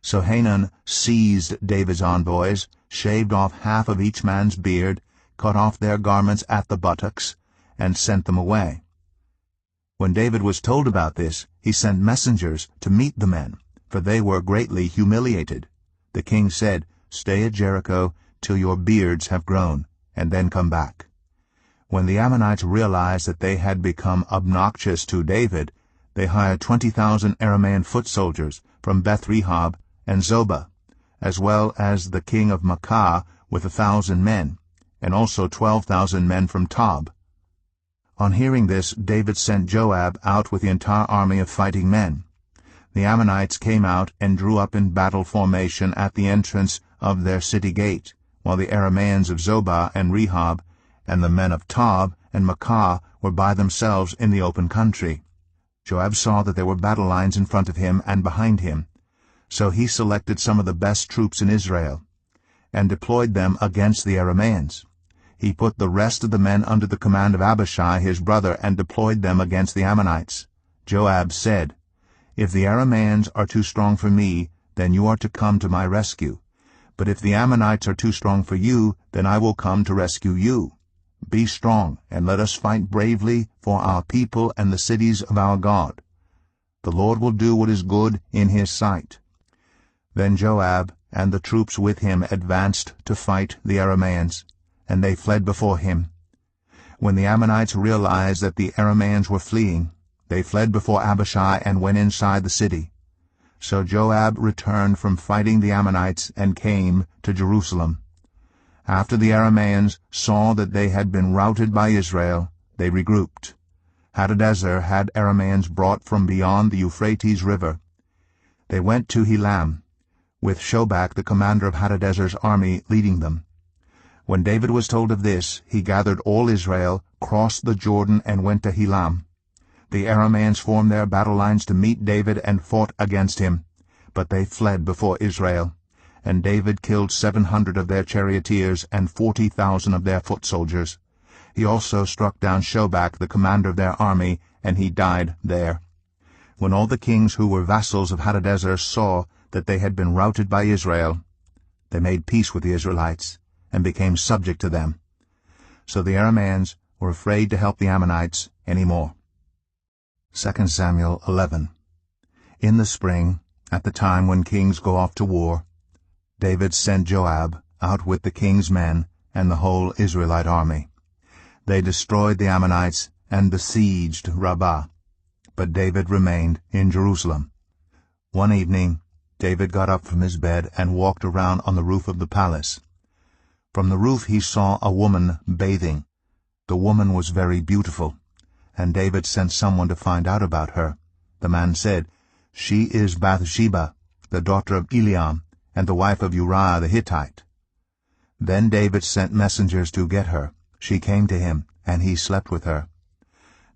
So Hanun seized David's envoys, shaved off half of each man's beard, cut off their garments at the buttocks, and sent them away. When David was told about this, he sent messengers to meet the men, for they were greatly humiliated. The king said, Stay at Jericho till your beards have grown, and then come back. When the Ammonites realized that they had become obnoxious to David, they hired 20,000 Aramean foot soldiers from Beth-rehob and Zobah, as well as the king of Maacah with 1,000 men, and also 12,000 men from Tob. On hearing this, David sent Joab out with the entire army of fighting men. The Ammonites came out and drew up in battle formation at the entrance of their city gate, while the Arameans of Zobah and Rehob and the men of Tob and Maacah were by themselves in the open country. Joab saw that there were battle lines in front of him and behind him. So he selected some of the best troops in Israel, and deployed them against the Arameans. He put the rest of the men under the command of Abishai his brother, and deployed them against the Ammonites. Joab said, If the Arameans are too strong for me, then you are to come to my rescue. But if the Ammonites are too strong for you, then I will come to rescue you. Be strong, and let us fight bravely for our people and the cities of our God. The Lord will do what is good in his sight. Then Joab and the troops with him advanced to fight the Arameans, and they fled before him. When the Ammonites realized that the Arameans were fleeing, they fled before Abishai and went inside the city. So Joab returned from fighting the Ammonites and came to Jerusalem. After the Arameans saw that they had been routed by Israel, they regrouped. Hadadezer had Arameans brought from beyond the Euphrates River. They went to Helam, with Shobak the commander of Hadadezer's army leading them. When David was told of this, he gathered all Israel, crossed the Jordan, and went to Helam. The Arameans formed their battle lines to meet David and fought against him, but they fled before Israel. And David killed 700 of their charioteers and 40,000 of their foot soldiers. He also struck down Shobak, the commander of their army, and he died there. When all the kings who were vassals of Hadadezer saw that they had been routed by Israel, they made peace with the Israelites and became subject to them. So the Arameans were afraid to help the Ammonites any more. 2 Samuel 11. In the spring, at the time when kings go off to war, David sent Joab out with the king's men and the whole Israelite army. They destroyed the Ammonites and besieged Rabbah, but David remained in Jerusalem. One evening, David got up from his bed and walked around on the roof of the palace. From the roof he saw a woman bathing. The woman was very beautiful, and David sent someone to find out about her. The man said, She is Bathsheba, the daughter of Eliam, and the wife of Uriah the Hittite. Then David sent messengers to get her. She came to him, and he slept with her.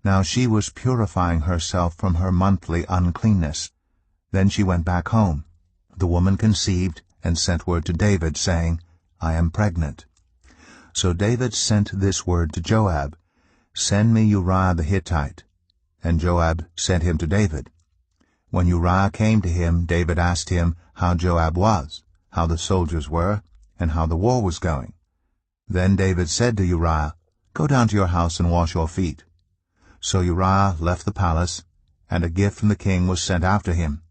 Now she was purifying herself from her monthly uncleanness. Then she went back home. The woman conceived and sent word to David, saying, I am pregnant. So David sent this word to Joab, Send me Uriah the Hittite. And Joab sent him to David. When Uriah came to him, David asked him how Joab was, how the soldiers were, and how the war was going. Then David said to Uriah, Go down to your house and wash your feet. So Uriah left the palace, and a gift from the king was sent after him.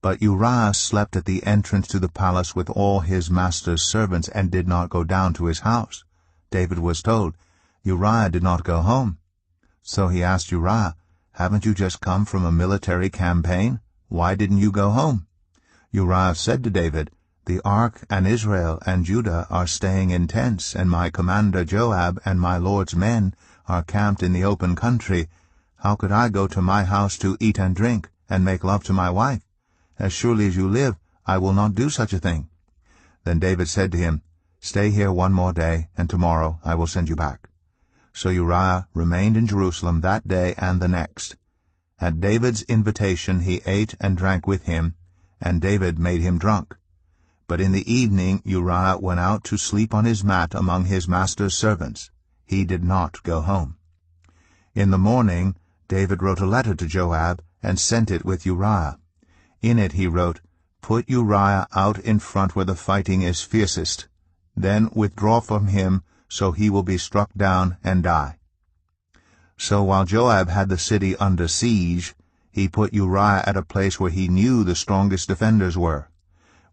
But Uriah slept at the entrance to the palace with all his master's servants and did not go down to his house. David was told, Uriah did not go home. So he asked Uriah, Haven't you just come from a military campaign? Why didn't you go home?" Uriah said to David, "The ark and Israel and Judah are staying in tents, and my commander Joab and my lord's men are camped in the open country. How could I go to my house to eat and drink, and make love to my wife? As surely as you live, I will not do such a thing." Then David said to him, "Stay here one more day, and tomorrow I will send you back." So Uriah remained in Jerusalem that day and the next. At David's invitation he ate and drank with him, and David made him drunk. But in the evening Uriah went out to sleep on his mat among his master's servants. He did not go home. In the morning David wrote a letter to Joab and sent it with Uriah. In it he wrote, "Put Uriah out in front where the fighting is fiercest. Then withdraw from him, so he will be struck down and die." So while Joab had the city under siege, he put Uriah at a place where he knew the strongest defenders were.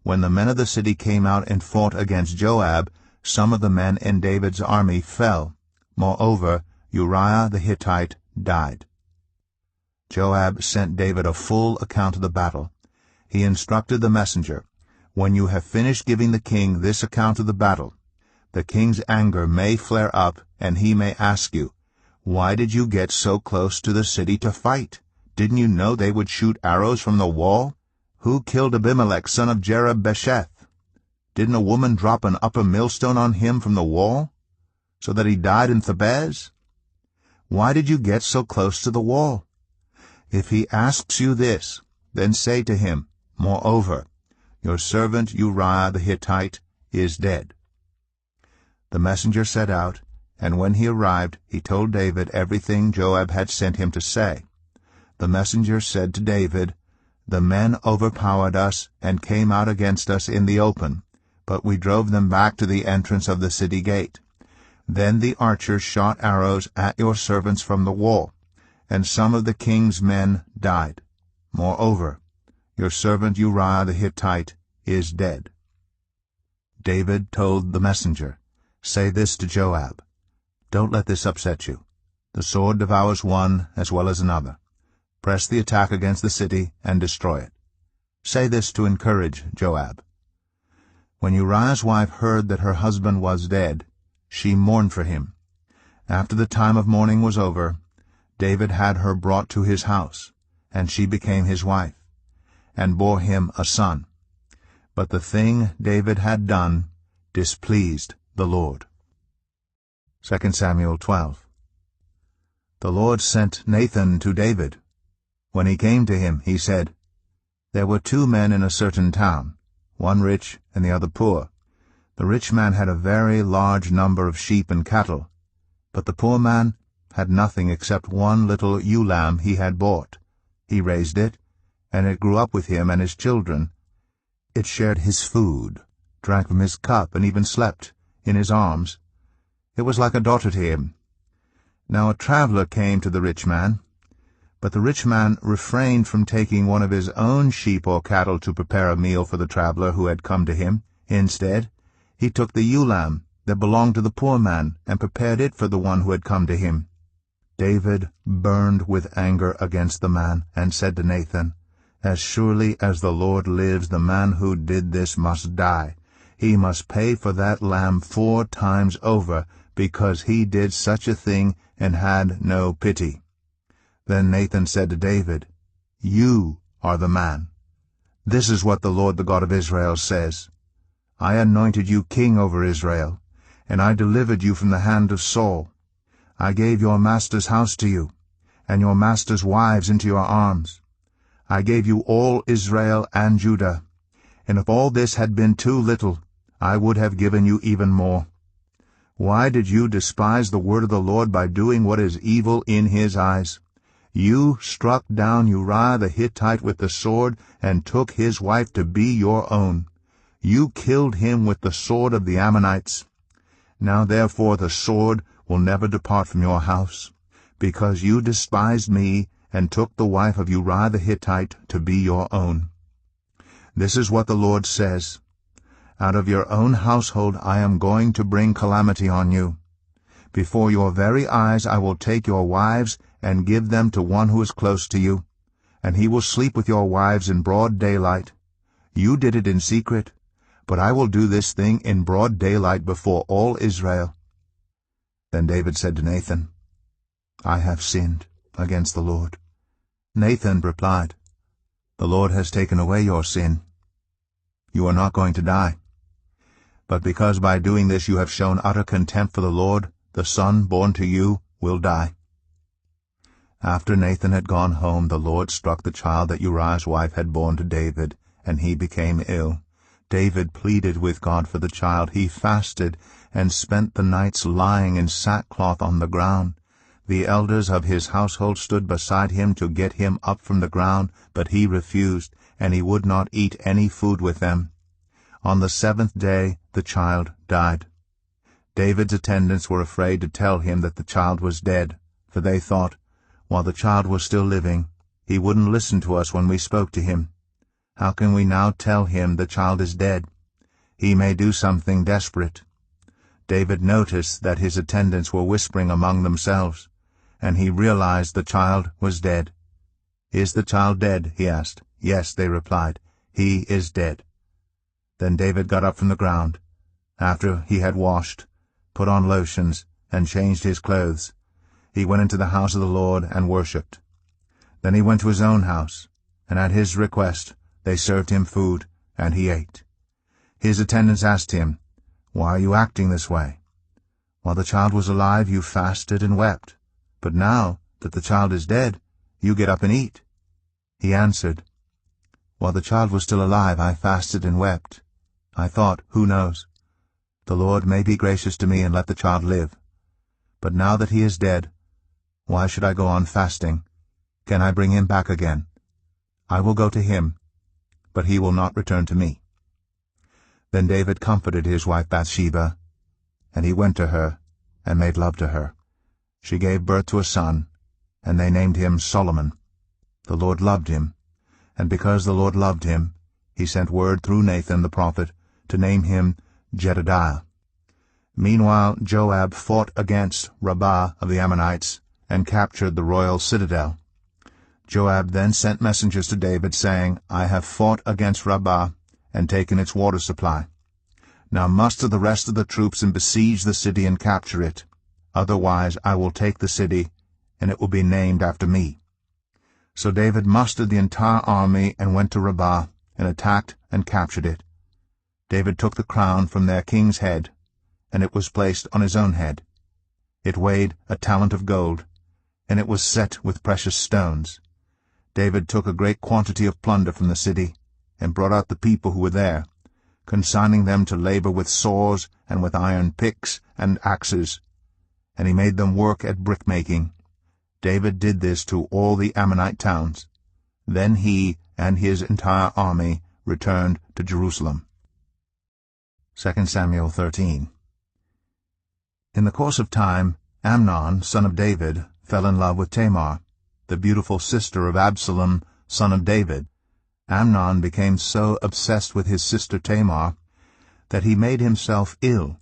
When the men of the city came out and fought against Joab, some of the men in David's army fell. Moreover, Uriah the Hittite died. Joab sent David a full account of the battle. He instructed the messenger, "When you have finished giving the king this account of the battle, the king's anger may flare up, and he may ask you, 'Why did you get so close to the city to fight? Didn't you know they would shoot arrows from the wall? Who killed Abimelech, son of Jerub-Besheth? Didn't a woman drop an upper millstone on him from the wall, so that he died in Thebez? Why did you get so close to the wall?' If he asks you this, then say to him, 'Moreover, your servant Uriah the Hittite is dead.'" The messenger set out, and when he arrived, he told David everything Joab had sent him to say. The messenger said to David, "The men overpowered us and came out against us in the open, but we drove them back to the entrance of the city gate. Then the archers shot arrows at your servants from the wall, and some of the king's men died. Moreover, your servant Uriah the Hittite is dead." David told the messenger, "Say this to Joab, 'Don't let this upset you. The sword devours one as well as another. Press the attack against the city and destroy it.' Say this to encourage Joab." When Uriah's wife heard that her husband was dead, she mourned for him. After the time of mourning was over, David had her brought to his house, and she became his wife, and bore him a son. But the thing David had done displeased the Lord. 2 Samuel 12. The Lord sent Nathan to David. When he came to him, he said, "There were 2 men in a certain town, one rich and the other poor. The rich man had a very large number of sheep and cattle, but the poor man had nothing except one little ewe lamb he had bought. He raised it, and it grew up with him and his children. It shared his food, drank from his cup, and even slept in his arms. It was like a daughter to him. Now a traveler came to the rich man, but the rich man refrained from taking one of his own sheep or cattle to prepare a meal for the traveler who had come to him. Instead, he took the ewe lamb that belonged to the poor man and prepared it for the one who had come to him." David burned with anger against the man and said to Nathan, "As surely as the Lord lives, the man who did this must die. He must pay for that lamb 4 times over, because he did such a thing and had no pity." Then Nathan said to David, "You are the man. This is what the Lord, the God of Israel, says. I anointed you king over Israel, and I delivered you from the hand of Saul. I gave your master's house to you, and your master's wives into your arms. I gave you all Israel and Judah, and if all this had been too little, I would have given you even more. Why did you despise the word of the Lord by doing what is evil in his eyes? You struck down Uriah the Hittite with the sword and took his wife to be your own. You killed him with the sword of the Ammonites. Now therefore the sword will never depart from your house, because you despised me and took the wife of Uriah the Hittite to be your own. This is what the Lord says. Out of your own household I am going to bring calamity on you. Before your very eyes I will take your wives and give them to one who is close to you, and he will sleep with your wives in broad daylight. You did it in secret, but I will do this thing in broad daylight before all Israel." Then David said to Nathan, "I have sinned against the Lord." Nathan replied, "The Lord has taken away your sin. You are not going to die. But because by doing this you have shown utter contempt for the Lord, the son born to you will die." After Nathan had gone home, the Lord struck the child that Uriah's wife had borne to David, and he became ill. David pleaded with God for the child. He fasted and spent the nights lying in sackcloth on the ground. The elders of his household stood beside him to get him up from the ground, but he refused, and he would not eat any food with them. On the 7th day the child died. David's attendants were afraid to tell him that the child was dead, for they thought, "While the child was still living, he wouldn't listen to us when we spoke to him. How can we now tell him the child is dead? He may do something desperate." David noticed that his attendants were whispering among themselves, and he realized the child was dead. "Is the child dead?" he asked. "Yes," they replied. "He is dead." Then David got up from the ground, after he had washed, put on lotions, and changed his clothes. He went into the house of the Lord and worshipped. Then he went to his own house, and at his request they served him food, and he ate. His attendants asked him, "Why are you acting this way? While the child was alive you fasted and wept, but now that the child is dead, you get up and eat." He answered, "While the child was still alive I fasted and wept. I thought, who knows? The Lord may be gracious to me and let the child live. But now that he is dead, why should I go on fasting? Can I bring him back again? I will go to him, but he will not return to me." Then David comforted his wife Bathsheba, and he went to her and made love to her. She gave birth to a son, and they named him Solomon. The Lord loved him, and because the Lord loved him, he sent word through Nathan the prophet to name him Jedediah. Meanwhile Joab fought against Rabbah of the Ammonites and captured the royal citadel. Joab then sent messengers to David, saying, "I have fought against Rabbah and taken its water supply. Now muster the rest of the troops and besiege the city and capture it. Otherwise I will take the city, and it will be named after me." So David mustered the entire army and went to Rabbah and attacked and captured it. David took the crown from their king's head, and it was placed on his own head. It weighed a talent of gold, and it was set with precious stones. David took a great quantity of plunder from the city, and brought out the people who were there, consigning them to labor with saws and with iron picks and axes, and he made them work at brick-making. David did this to all the Ammonite towns. Then he and his entire army returned to Jerusalem. 2 Samuel 13. In the course of time, Amnon, son of David, fell in love with Tamar, the beautiful sister of Absalom, son of David. Amnon became so obsessed with his sister Tamar that he made himself ill.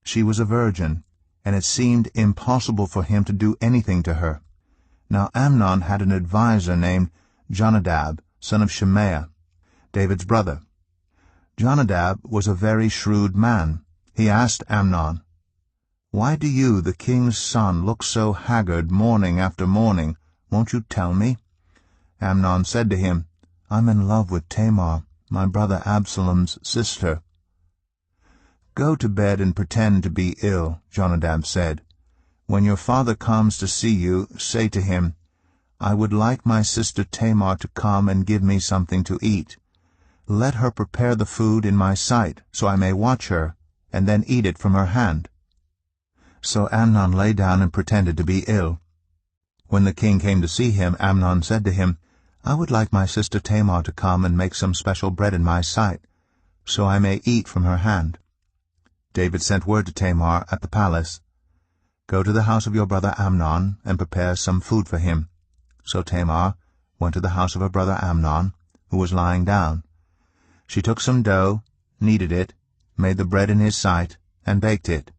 She was a virgin, and it seemed impossible for him to do anything to her. Now Amnon had an adviser named Jonadab, son of Shemaiah, David's brother. Jonadab was a very shrewd man. He asked Amnon, "Why do you, the king's son, look so haggard morning after morning? Won't you tell me?" Amnon said to him, "I'm in love with Tamar, my brother Absalom's sister." "Go to bed and pretend to be ill," Jonadab said. "When your father comes to see you, say to him, 'I would like my sister Tamar to come and give me something to eat. Let her prepare the food in my sight, so I may watch her, and then eat it from her hand.'" So Amnon lay down and pretended to be ill. When the king came to see him, Amnon said to him, "I would like my sister Tamar to come and make some special bread in my sight, so I may eat from her hand." David sent word to Tamar at the palace, "Go to the house of your brother Amnon and prepare some food for him." So Tamar went to the house of her brother Amnon, who was lying down. She took some dough, kneaded it, made the bread in his sight, and baked it.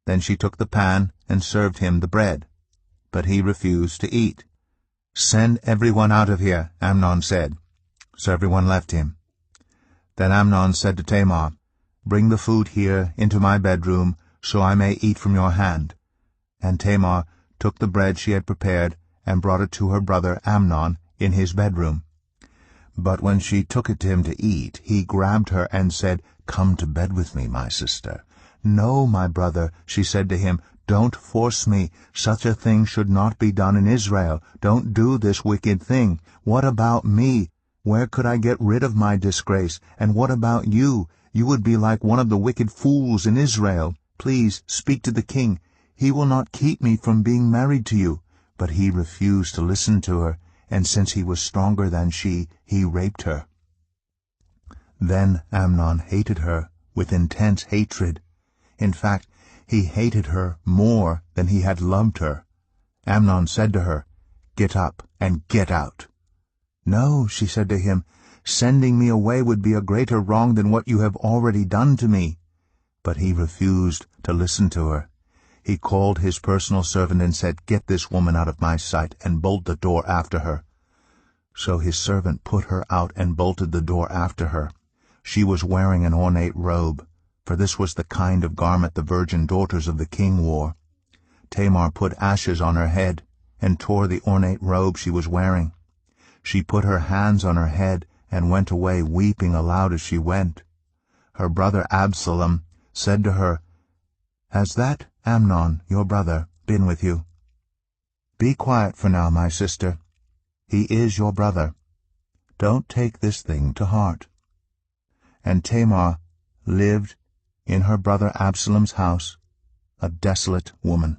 Then she took the pan and served him the bread, but he refused to eat. "Send everyone out of here," Amnon said. So everyone left him. Then Amnon said to Tamar, "Bring the food here into my bedroom, so I may eat from your hand." And Tamar took the bread she had prepared and brought it to her brother Amnon in his bedroom. But when she took it to him to eat, he grabbed her and said, "Come to bed with me, my sister." "No, my brother," she said to him, "don't force me. Such a thing should not be done in Israel. Don't do this wicked thing. What about me? Where could I get rid of my disgrace? And what about you? You would be like one of the wicked fools in Israel. Please speak to the king. He will not keep me from being married to you." But he refused to listen to her, and since he was stronger than she, he raped her. Then Amnon hated her with intense hatred. In fact, he hated her more than he had loved her. Amnon said to her, "Get up and get out." "No," she said to him, "sending me away would be a greater wrong than what you have already done to me." But he refused to listen to her. He called his personal servant and said, "Get this woman out of my sight, and bolt the door after her." So his servant put her out and bolted the door after her. She was wearing an ornate robe, for this was the kind of garment the virgin daughters of the king wore. Tamar put ashes on her head and tore the ornate robe she was wearing. She put her hands on her head and went away weeping aloud as she went. Her brother Absalom said to her, "Has that Amnon, your brother, been with you? Be quiet for now, my sister. He is your brother. Don't take this thing to heart." And Tamar lived in her brother Absalom's house, a desolate woman.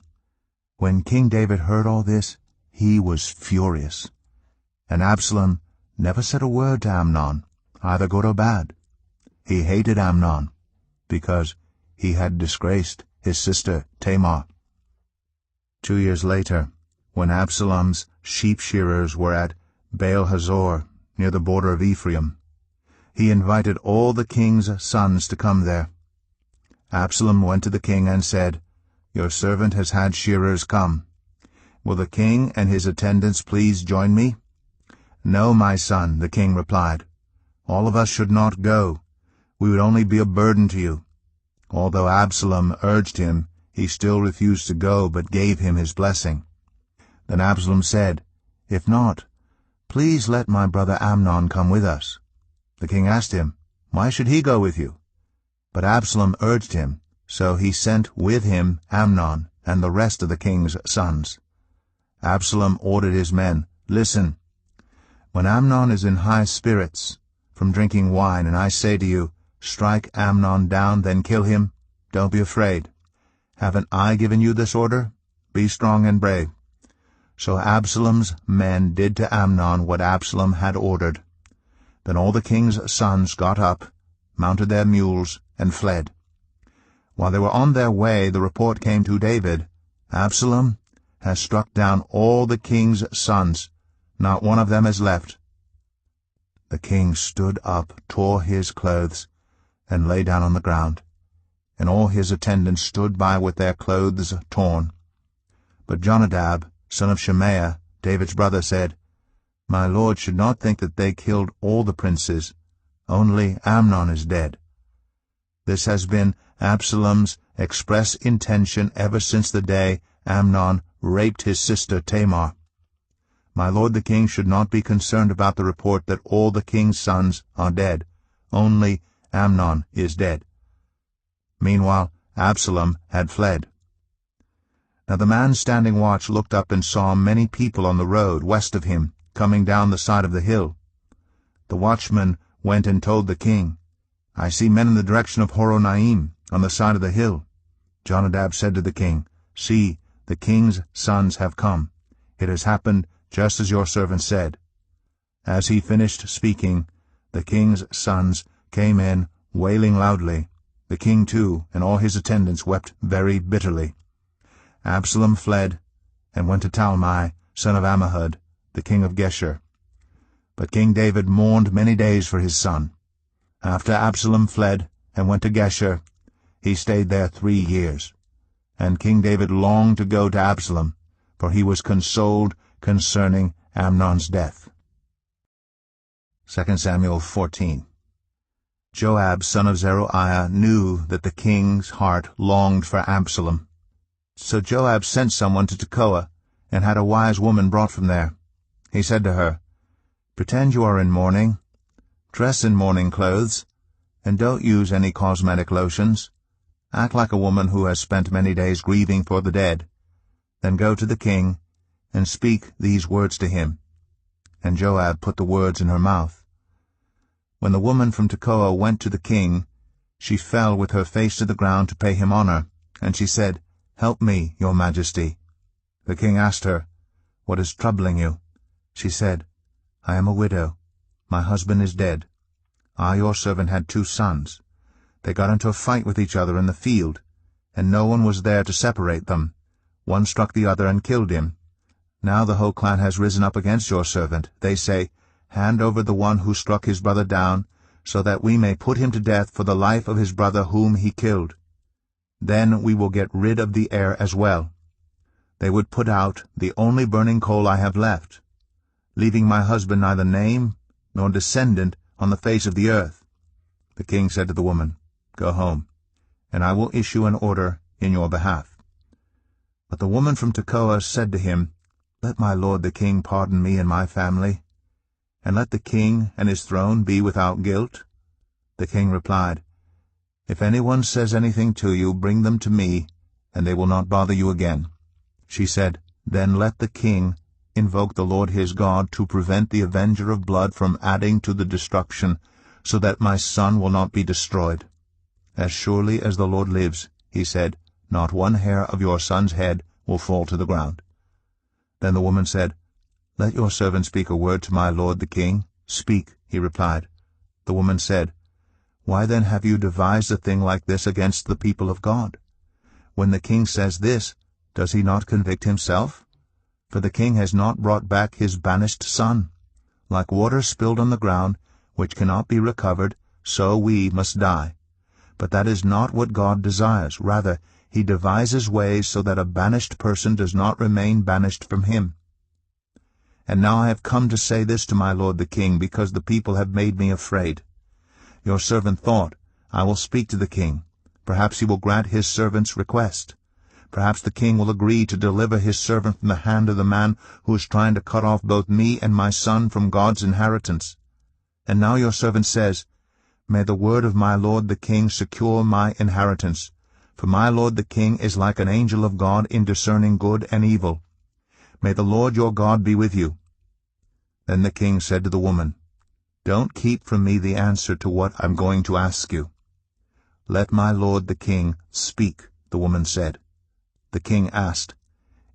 When King David heard all this, he was furious. And Absalom never said a word to Amnon, either good or bad. He hated Amnon because he had disgraced his sister Tamar. 2 years later, when Absalom's sheep shearers were at Baal-Hazor, near the border of Ephraim, he invited all the king's sons to come there. Absalom went to the king and said, "Your servant has had shearers come. Will the king and his attendants please join me?" "No, my son," the king replied. "All of us should not go. We would only be a burden to you." Although Absalom urged him, he still refused to go, but gave him his blessing. Then Absalom said, "If not, please let my brother Amnon come with us." The king asked him, "Why should he go with you?" But Absalom urged him, so he sent with him Amnon and the rest of the king's sons. Absalom ordered his men, "Listen, when Amnon is in high spirits from drinking wine, and I say to you, 'Strike Amnon down, then kill him,' don't be afraid. Haven't I given you this order? Be strong and brave." So Absalom's men did to Amnon what Absalom had ordered. Then all the king's sons got up, mounted their mules, and fled. While they were on their way, the report came to David, "Absalom has struck down all the king's sons. Not one of them is left." The king stood up, tore his clothes, and lay down on the ground, and all his attendants stood by with their clothes torn. But Jonadab, son of Shemaiah, David's brother, said, "My lord should not think that they killed all the princes. Only Amnon is dead." This has been Absalom's express intention ever since the day Amnon raped his sister Tamar. My lord the king should not be concerned about the report that all the king's sons are dead. Only Amnon is dead. Meanwhile, Absalom had fled. Now the man standing watch looked up and saw many people on the road west of him, coming down the side of the hill. The watchman went and told the king, "I see men in the direction of Horonaim, on the side of the hill." Jonadab said to the king, "See, the king's sons have come. It has happened just as your servant said." As he finished speaking, the king's sons came in, wailing loudly. The king, too, and all his attendants wept very bitterly. Absalom fled and went to Talmai, son of Ammihud, the king of Geshur. But King David mourned many days for his son. After Absalom fled and went to Geshur, he stayed there 3 years. And King David longed to go to Absalom, for he was consoled concerning Amnon's death. 2 Samuel 14. Joab, son of Zeruiah, knew that the king's heart longed for Absalom. So Joab sent someone to Tekoa, and had a wise woman brought from there. He said to her, "Pretend you are in mourning, dress in mourning clothes, and don't use any cosmetic lotions. Act like a woman who has spent many days grieving for the dead. Then go to the king, and speak these words to him." And Joab put the words in her mouth. When the woman from Tekoa went to the king, she fell with her face to the ground to pay him honor, and she said, "Help me, your majesty." The king asked her, "What is troubling you?" She said, "I am a widow. My husband is dead. I, your servant, had 2 sons. They got into a fight with each other in the field, and no one was there to separate them. One struck the other and killed him. Now the whole clan has risen up against your servant. They say, 'Hand over the one who struck his brother down, so that we may put him to death for the life of his brother whom he killed. Then we will get rid of the heir as well.' They would put out the only burning coal I have left, leaving my husband neither name nor descendant on the face of the earth." The king said to the woman, "Go home, and I will issue an order in your behalf." But the woman from Tekoa said to him, "Let my lord the king pardon me and my family, and let the king and his throne be without guilt." The king replied, "If anyone says anything to you, bring them to me, and they will not bother you again." She said, "Then let the king invoke the Lord his God to prevent the avenger of blood from adding to the destruction, so that my son will not be destroyed. As surely as the Lord lives," he said, "not one hair of your son's head will fall to the ground." Then the woman said, "Let your servant speak a word to my lord the king." "Speak," he replied. The woman said, "Why then have you devised a thing like this against the people of God? When the king says this, does he not convict himself? For the king has not brought back his banished son. Like water spilled on the ground, which cannot be recovered, so we must die. But that is not what God desires. Rather, he devises ways so that a banished person does not remain banished from him. And now I have come to say this to my lord the king, because the people have made me afraid. Your servant thought, I will speak to the king. Perhaps he will grant his servant's request. Perhaps the king will agree to deliver his servant from the hand of the man who is trying to cut off both me and my son from God's inheritance. And now your servant says, May the word of my lord the king secure my inheritance, for my lord the king is like an angel of God in discerning good and evil. May the Lord your God be with you." Then the king said to the woman, "Don't keep from me the answer to what I'm going to ask you." "Let my lord the king speak," the woman said. The king asked,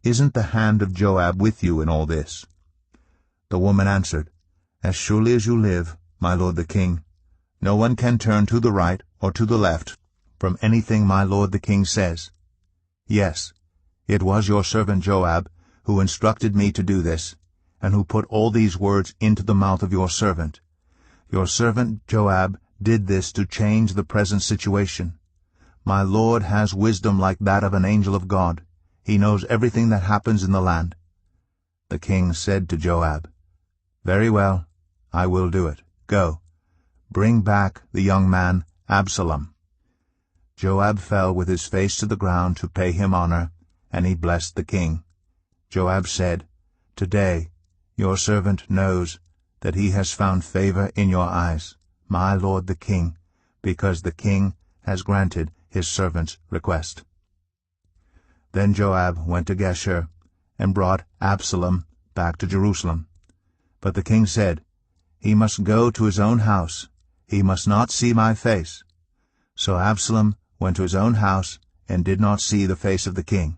"Isn't the hand of Joab with you in all this?" The woman answered, "As surely as you live, my lord the king, no one can turn to the right or to the left from anything my lord the king says. Yes, it was your servant Joab who instructed me to do this, and who put all these words into the mouth of your servant. Your servant Joab did this to change the present situation. My lord has wisdom like that of an angel of God. He knows everything that happens in the land." The king said to Joab, "Very well, I will do it. Go, bring back the young man Absalom." Joab fell with his face to the ground to pay him honor, and he blessed the king. Joab said, "Today your servant knows that he has found favor in your eyes, my lord the king, because the king has granted his servant's request." Then Joab went to Geshur and brought Absalom back to Jerusalem. But the king said, "He must go to his own house. He must not see my face." So Absalom went to his own house and did not see the face of the king.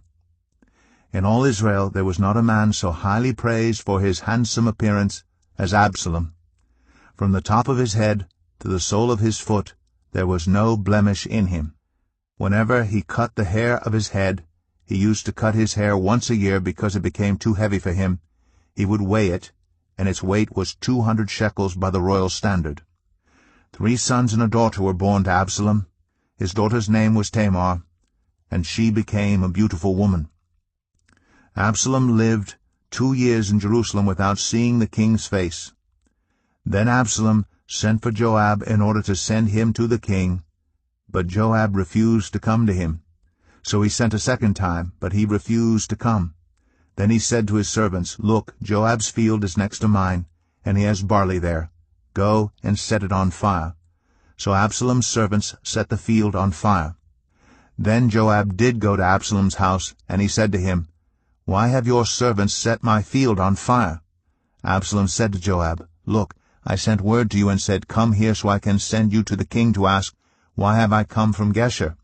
In all Israel there was not a man so highly praised for his handsome appearance as Absalom. From the top of his head to the sole of his foot there was no blemish in him. Whenever he cut the hair of his head, he used to cut his hair once a year because it became too heavy for him. He would weigh it, and its weight was 200 shekels by the royal standard. 3 sons and a daughter were born to Absalom. His daughter's name was Tamar, and she became a beautiful woman. Absalom lived 2 years in Jerusalem without seeing the king's face. Then Absalom sent for Joab in order to send him to the king, but Joab refused to come to him. So he sent a second time, but he refused to come. Then he said to his servants, "Look, Joab's field is next to mine, and he has barley there. Go and set it on fire." So Absalom's servants set the field on fire. Then Joab did go to Absalom's house, and he said to him, "Why have your servants set my field on fire?" Absalom said to Joab, "Look, I sent word to you and said, 'Come here so I can send you to the king to ask, why have I come from Geshur?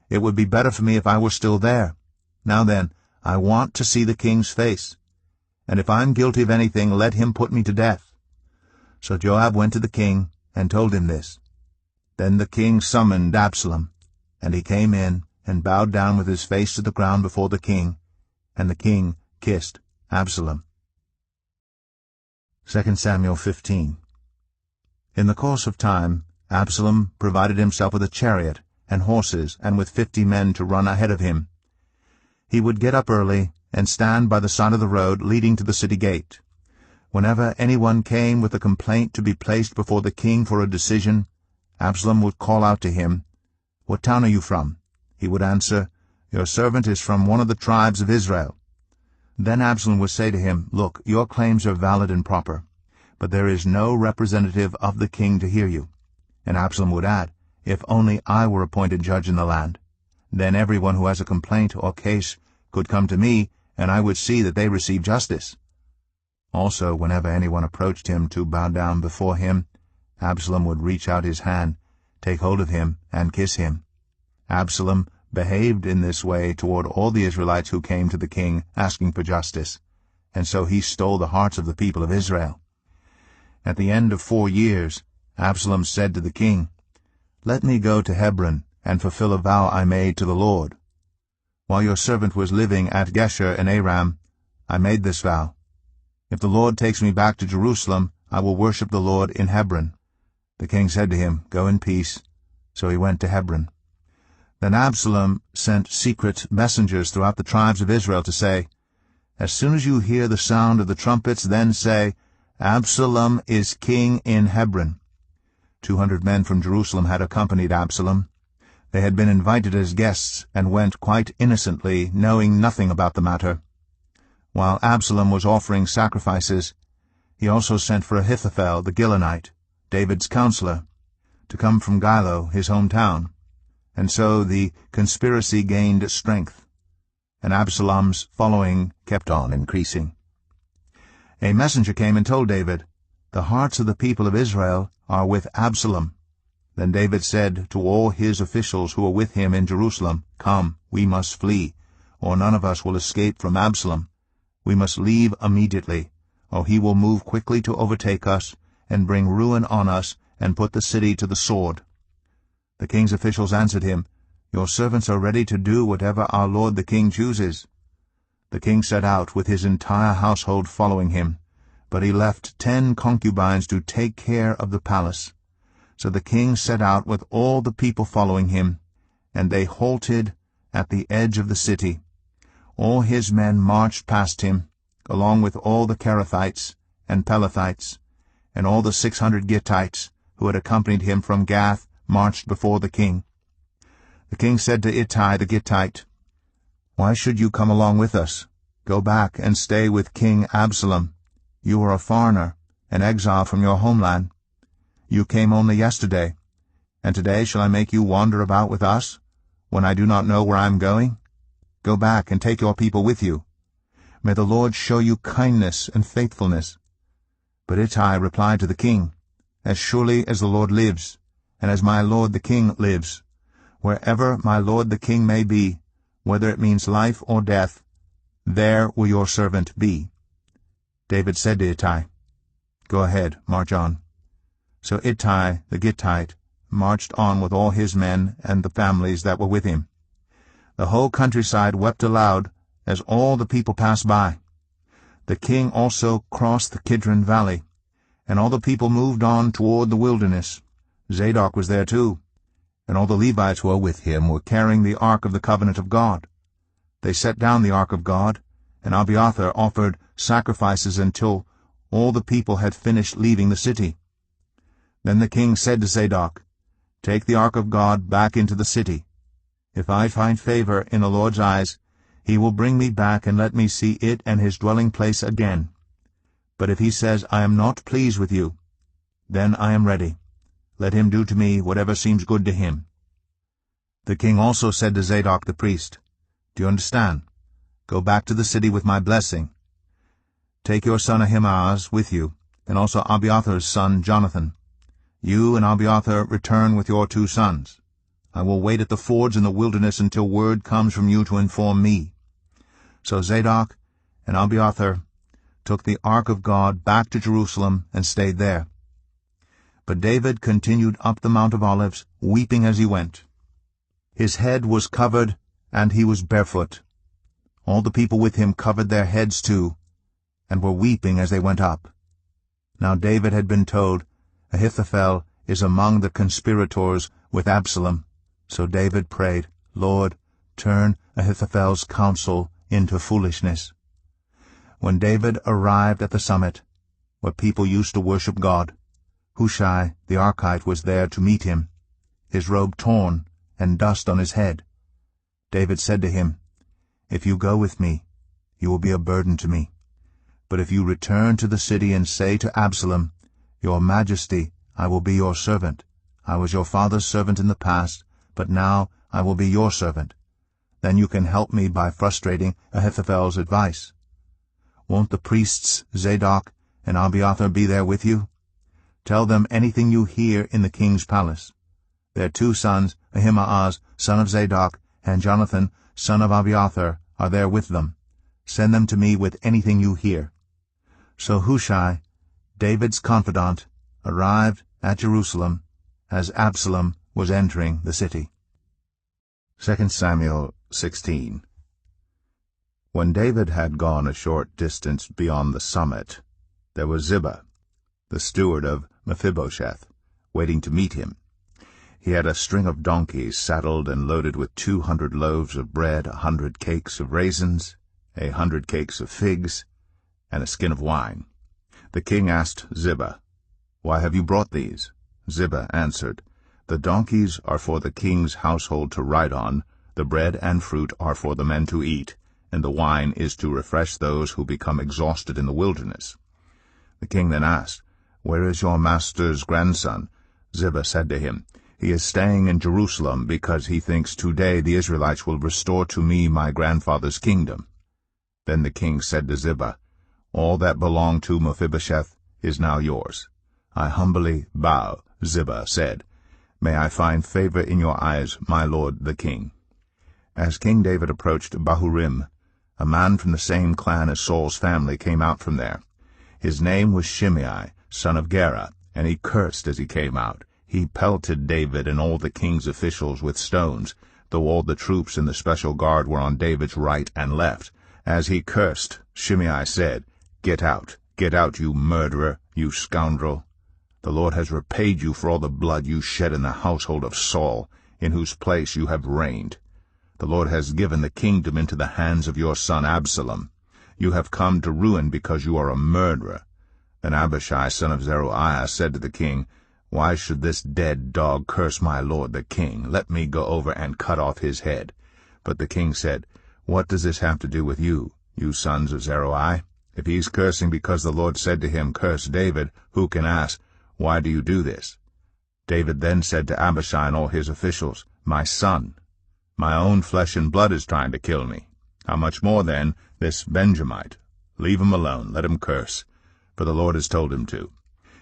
It would be better for me if I were still there. Now then, I want to see the king's face. And if I'm guilty of anything, let him put me to death.'" So Joab went to the king and told him this. Then the king summoned Absalom, and he came in and bowed down with his face to the ground before the king, and the king kissed Absalom. 2 Samuel 15. In the course of time, Absalom provided himself with a chariot and horses and with 50 men to run ahead of him. He would get up early and stand by the side of the road leading to the city gate. Whenever anyone came with a complaint to be placed before the king for a decision, Absalom would call out to him, "What town are you from?" He would answer, "Your servant is from one of the tribes of Israel." Then Absalom would say to him, "Look, your claims are valid and proper, but there is no representative of the king to hear you." And Absalom would add, "If only I were appointed judge in the land. Then everyone who has a complaint or case could come to me, and I would see that they receive justice." Also, whenever anyone approached him to bow down before him, Absalom would reach out his hand, take hold of him, and kiss him. Absalom behaved in this way toward all the Israelites who came to the king asking for justice, and so he stole the hearts of the people of Israel. At the end of 4 years, Absalom said to the king, "Let me go to Hebron and fulfill a vow I made to the Lord. While your servant was living at Geshur in Aram, I made this vow. If the Lord takes me back to Jerusalem, I will worship the Lord in Hebron." The king said to him, "Go in peace." So he went to Hebron. Then Absalom sent secret messengers throughout the tribes of Israel to say, "As soon as you hear the sound of the trumpets, then say, 'Absalom is king in Hebron.'" 200 men from Jerusalem had accompanied Absalom. They had been invited as guests and went quite innocently, knowing nothing about the matter. While Absalom was offering sacrifices, he also sent for Ahithophel the Gilonite, David's counselor, to come from Gilo, his hometown. And so the conspiracy gained strength, and Absalom's following kept on increasing. A messenger came and told David, "The hearts of the people of Israel are with Absalom." Then David said to all his officials who were with him in Jerusalem, "Come, we must flee, or none of us will escape from Absalom. We must leave immediately, or he will move quickly to overtake us and bring ruin on us and put the city to the sword." The king's officials answered him, "Your servants are ready to do whatever our lord the king chooses." The king set out with his entire household following him, but he left 10 concubines to take care of the palace. So the king set out with all the people following him, and they halted at the edge of the city. All his men marched past him, along with all the Kerethites and Pelethites, and all the 600 Gittites who had accompanied him from Gath marched before the king. The king said to Ittai the Gittite, "Why should you come along with us? Go back and stay with King Absalom. You are a foreigner, an exile from your homeland. You came only yesterday, and today shall I make you wander about with us, when I do not know where I am going? Go back and take your people with you. May the Lord show you kindness and faithfulness." But Ittai replied to the king, "As surely as the Lord lives, and as my lord the king lives, wherever my lord the king may be, whether it means life or death, there will your servant be." David said to Ittai, "Go ahead, march on." So Ittai the Gittite marched on with all his men and the families that were with him. The whole countryside wept aloud as all the people passed by. The king also crossed the Kidron Valley, and all the people moved on toward the wilderness. Zadok was there too, and all the Levites who were with him were carrying the ark of the covenant of God. They set down the ark of God, and Abiathar offered sacrifices until all the people had finished leaving the city. Then the king said to Zadok, "Take the ark of God back into the city. If I find favor in the Lord's eyes, he will bring me back and let me see it and his dwelling place again. But if he says, I am not pleased with you, then I am ready. Let him do to me whatever seems good to him." The king also said to Zadok the priest, "Do you understand? Go back to the city with my blessing. Take your son Ahimaaz with you, and also Abiathar's son Jonathan. You and Abiathar return with your 2 sons. I will wait at the fords in the wilderness until word comes from you to inform me." So Zadok and Abiathar took the ark of God back to Jerusalem and stayed there. But David continued up the Mount of Olives, weeping as he went. His head was covered, and he was barefoot. All the people with him covered their heads too, and were weeping as they went up. Now David had been told, "Ahithophel is among the conspirators with Absalom." So David prayed, "Lord, turn Ahithophel's counsel into foolishness." When David arrived at the summit, where people used to worship God, Hushai the Archite was there to meet him, his robe torn and dust on his head. David said to him, "If you go with me, you will be a burden to me. But if you return to the city and say to Absalom, 'Your Majesty, I will be your servant. I was your father's servant in the past, but now I will be your servant,' then you can help me by frustrating Ahithophel's advice. Won't the priests Zadok and Abiathar be there with you? Tell them anything you hear in the king's palace. Their 2 sons, Ahimaaz, son of Zadok, and Jonathan, son of Abiathar, are there with them. Send them to me with anything you hear." So Hushai, David's confidant, arrived at Jerusalem as Absalom was entering the city. 2 Samuel 16. When David had gone a short distance beyond the summit, there was Ziba, the steward of Mephibosheth, waiting to meet him. He had a string of donkeys saddled and loaded with 200 loaves of bread, 100 cakes of raisins, 100 cakes of figs, and a skin of wine. The king asked Ziba, "Why have you brought these?" Ziba answered, "The donkeys are for the king's household to ride on, the bread and fruit are for the men to eat, and the wine is to refresh those who become exhausted in the wilderness." The king then asked, "Where is your master's grandson?" Ziba said to him, "He is staying in Jerusalem because he thinks today the Israelites will restore to me my grandfather's kingdom." Then the king said to Ziba, "All that belonged to Mephibosheth is now yours." "I humbly bow," Ziba said. "May I find favor in your eyes, my lord the king." As King David approached Bahurim, a man from the same clan as Saul's family came out from there. His name was Shimei, son of Gera, and he cursed as he came out. He pelted David and all the king's officials with stones, though all the troops in the special guard were on David's right and left. As he cursed, Shimei said, get out, you murderer, you scoundrel. The Lord has repaid you for all the blood you shed in the household of Saul, in whose place you have reigned. The Lord has given the kingdom into the hands of your son Absalom. You have come to ruin because you are a murderer." Then Abishai, son of Zeruiah, said to the king, "Why should this dead dog curse my lord the king? Let me go over and cut off his head." But the king said, "What does this have to do with you, you sons of Zeruiah? If he's cursing because the Lord said to him, 'Curse David,' who can ask, 'Why do you do this?'" David then said to Abishai and all his officials, "My son, my own flesh and blood is trying to kill me. How much more, then, this Benjamite? Leave him alone, let him curse, for the Lord has told him to.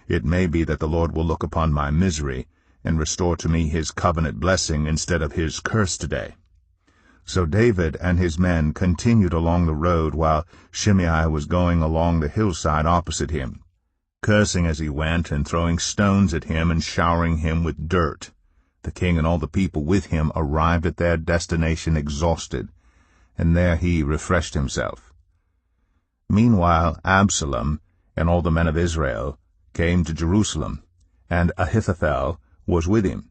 It may be that the Lord will look upon my misery and restore to me his covenant blessing instead of his curse today." So David and his men continued along the road while Shimei was going along the hillside opposite him, cursing as he went and throwing stones at him and showering him with dirt. The king and all the people with him arrived at their destination exhausted, and there he refreshed himself. Meanwhile Absalom and all the men of Israel came to Jerusalem, and Ahithophel was with him.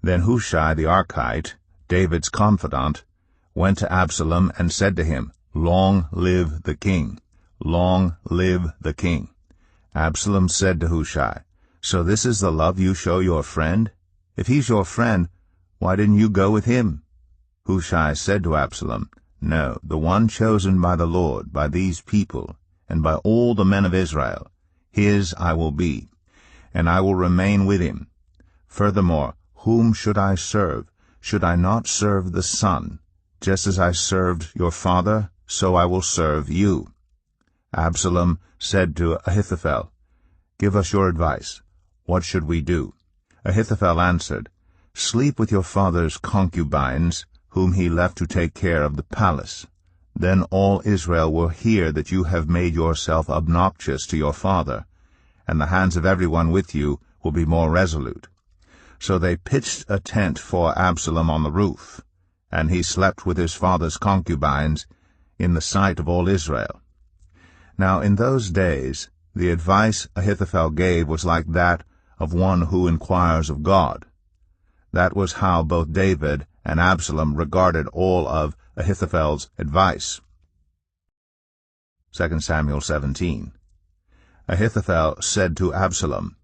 Then Hushai the Archite, David's confidant, went to Absalom and said to him, Long live the king! Long live the king! Absalom said to Hushai, So this is the love you show your friend? If he's your friend, why didn't you go with him? Hushai said to Absalom, No, the one chosen by the Lord, by these people, and by all the men of Israel, his I will be, and I will remain with him. Furthermore, whom should I serve? Should I not serve the son? Just as I served your father, so I will serve you. Absalom said to Ahithophel, Give us your advice. What should we do? Ahithophel answered, Sleep with your father's concubines, whom he left to take care of the palace. Then all Israel will hear that you have made yourself obnoxious to your father, and the hands of everyone with you will be more resolute. So they pitched a tent for Absalom on the roof, and he slept with his father's concubines in the sight of all Israel. Now in those days the advice Ahithophel gave was like that of one who inquires of God. That was how both David and Absalom regarded all of Ahithophel's advice. 2 Samuel 17. Ahithophel said to Absalom,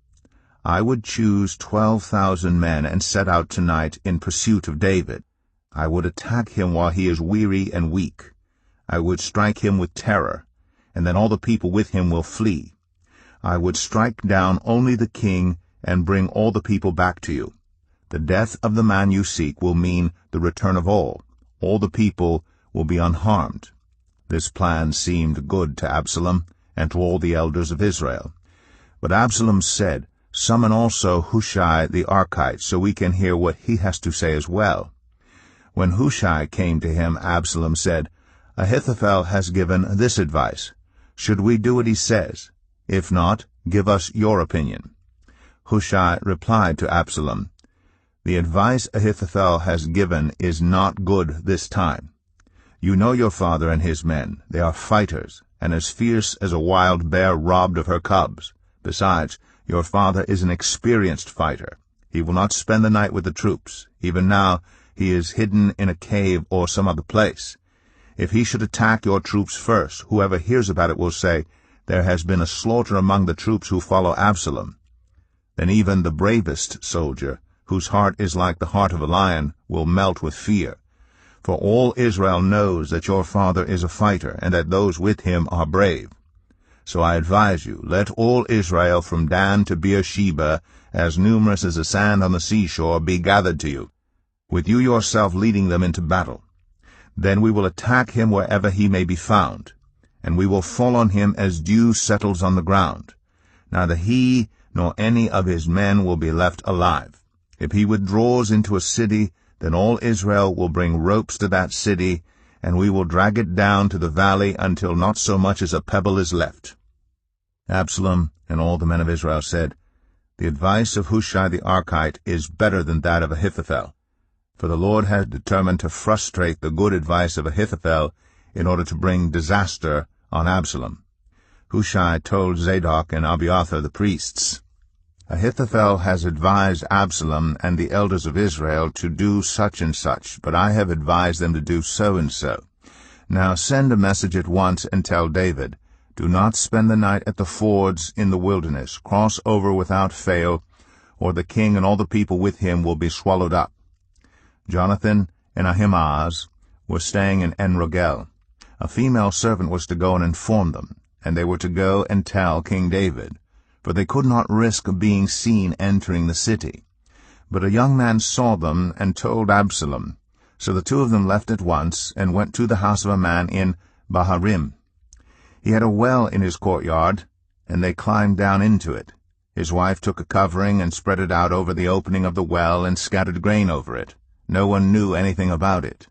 I would choose 12,000 men and set out tonight in pursuit of David. I would attack him while he is weary and weak. I would strike him with terror, and then all the people with him will flee. I would strike down only the king and bring all the people back to you. The death of the man you seek will mean the return of all. All the people will be unharmed. This plan seemed good to Absalom and to all the elders of Israel. But Absalom said, Summon also Hushai the Archite, so we can hear what he has to say as well. When Hushai came to him, Absalom said, Ahithophel has given this advice. Should we do what he says? If not, give us your opinion. Hushai replied to Absalom, The advice Ahithophel has given is not good this time. You know your father and his men. They are fighters, and as fierce as a wild bear robbed of her cubs. Besides, your father is an experienced fighter. He will not spend the night with the troops. Even now he is hidden in a cave or some other place. If he should attack your troops first, whoever hears about it will say, There has been a slaughter among the troops who follow Absalom. Then even the bravest soldier, whose heart is like the heart of a lion, will melt with fear. For all Israel knows that your father is a fighter, and that those with him are brave. So I advise you, let all Israel from Dan to Beersheba, as numerous as the sand on the seashore, be gathered to you, with you yourself leading them into battle. Then we will attack him wherever he may be found, and we will fall on him as dew settles on the ground. Neither he nor any of his men will be left alive. If he withdraws into a city, then all Israel will bring ropes to that city, and we will drag it down to the valley until not so much as a pebble is left. Absalom and all the men of Israel said, The advice of Hushai the Archite is better than that of Ahithophel, for the Lord has determined to frustrate the good advice of Ahithophel in order to bring disaster on Absalom. Hushai told Zadok and Abiathar the priests, Ahithophel has advised Absalom and the elders of Israel to do such and such, but I have advised them to do so and so. Now send a message at once and tell David, Do not spend the night at the fords in the wilderness. Cross over without fail, or the king and all the people with him will be swallowed up. Jonathan and Ahimaaz were staying in En-Rogel. A female servant was to go and inform them, and they were to go and tell King David, for they could not risk being seen entering the city. But a young man saw them and told Absalom. So the two of them left at once and went to the house of a man in Baharim. He had a well in his courtyard, and they climbed down into it. His wife took a covering and spread it out over the opening of the well and scattered grain over it. No one knew anything about it.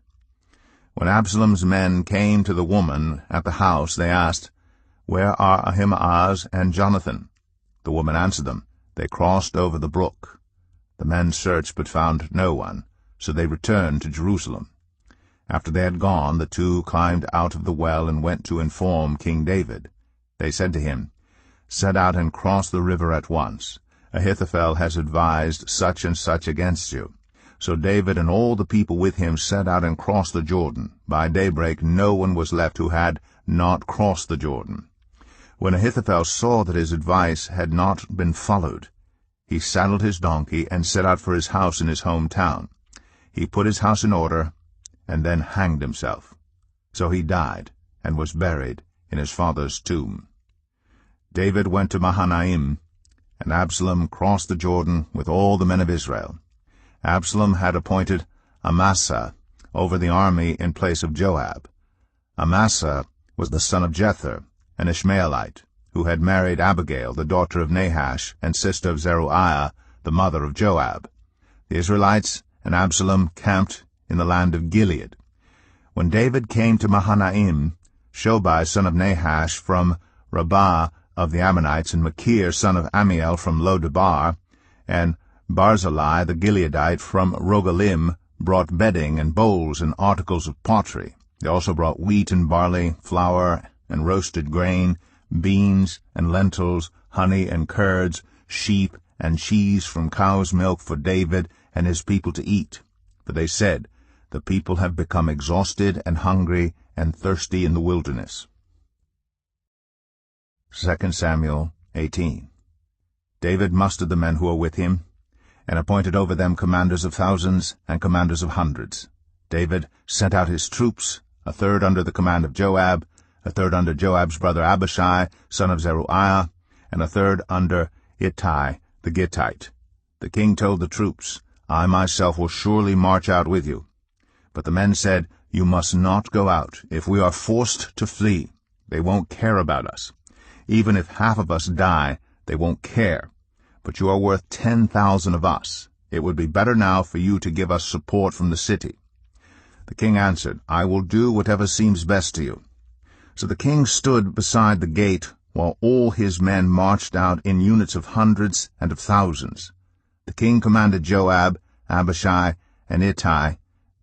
When Absalom's men came to the woman at the house, they asked, Where are Ahimaaz and Jonathan? The woman answered them, They crossed over the brook. The men searched but found no one, so they returned to Jerusalem. After they had gone, the two climbed out of the well and went to inform King David. They said to him, Set out and cross the river at once. Ahithophel has advised such and such against you. So David and all the people with him set out and crossed the Jordan. By daybreak no one was left who had not crossed the Jordan. When Ahithophel saw that his advice had not been followed, he saddled his donkey and set out for his house in his hometown. He put his house in order and then hanged himself. So he died and was buried in his father's tomb. David went to Mahanaim, and Absalom crossed the Jordan with all the men of Israel. Absalom had appointed Amasa over the army in place of Joab. Amasa was the son of Jether, an Ishmaelite, who had married Abigail, the daughter of Nahash, and sister of Zeruiah, the mother of Joab. The Israelites and Absalom camped in the land of Gilead. When David came to Mahanaim, Shobai son of Nahash from Rabbah of the Ammonites, and Machir son of Amiel from Lo-debar, and Barzillai the Gileadite from Rogelim brought bedding and bowls and articles of pottery. They also brought wheat and barley, flour and roasted grain, beans and lentils, honey and curds, sheep and cheese from cow's milk for David and his people to eat. For they said, "The people have become exhausted and hungry and thirsty in the wilderness." 2 Samuel 18. David mustered the men who were with him, and appointed over them commanders of thousands and commanders of hundreds. David sent out his troops, a third under the command of Joab, a third under Joab's brother Abishai, son of Zeruiah, and a third under Ittai the Gittite. The king told the troops, "I myself will surely march out with you." But the men said, "You must not go out. If we are forced to flee, they won't care about us. Even if half of us die, they won't care. But you are worth 10,000 of us. It would be better now for you to give us support from the city." The king answered, "I will do whatever seems best to you." So the king stood beside the gate while all his men marched out in units of hundreds and of thousands. The king commanded Joab, Abishai, and Ittai,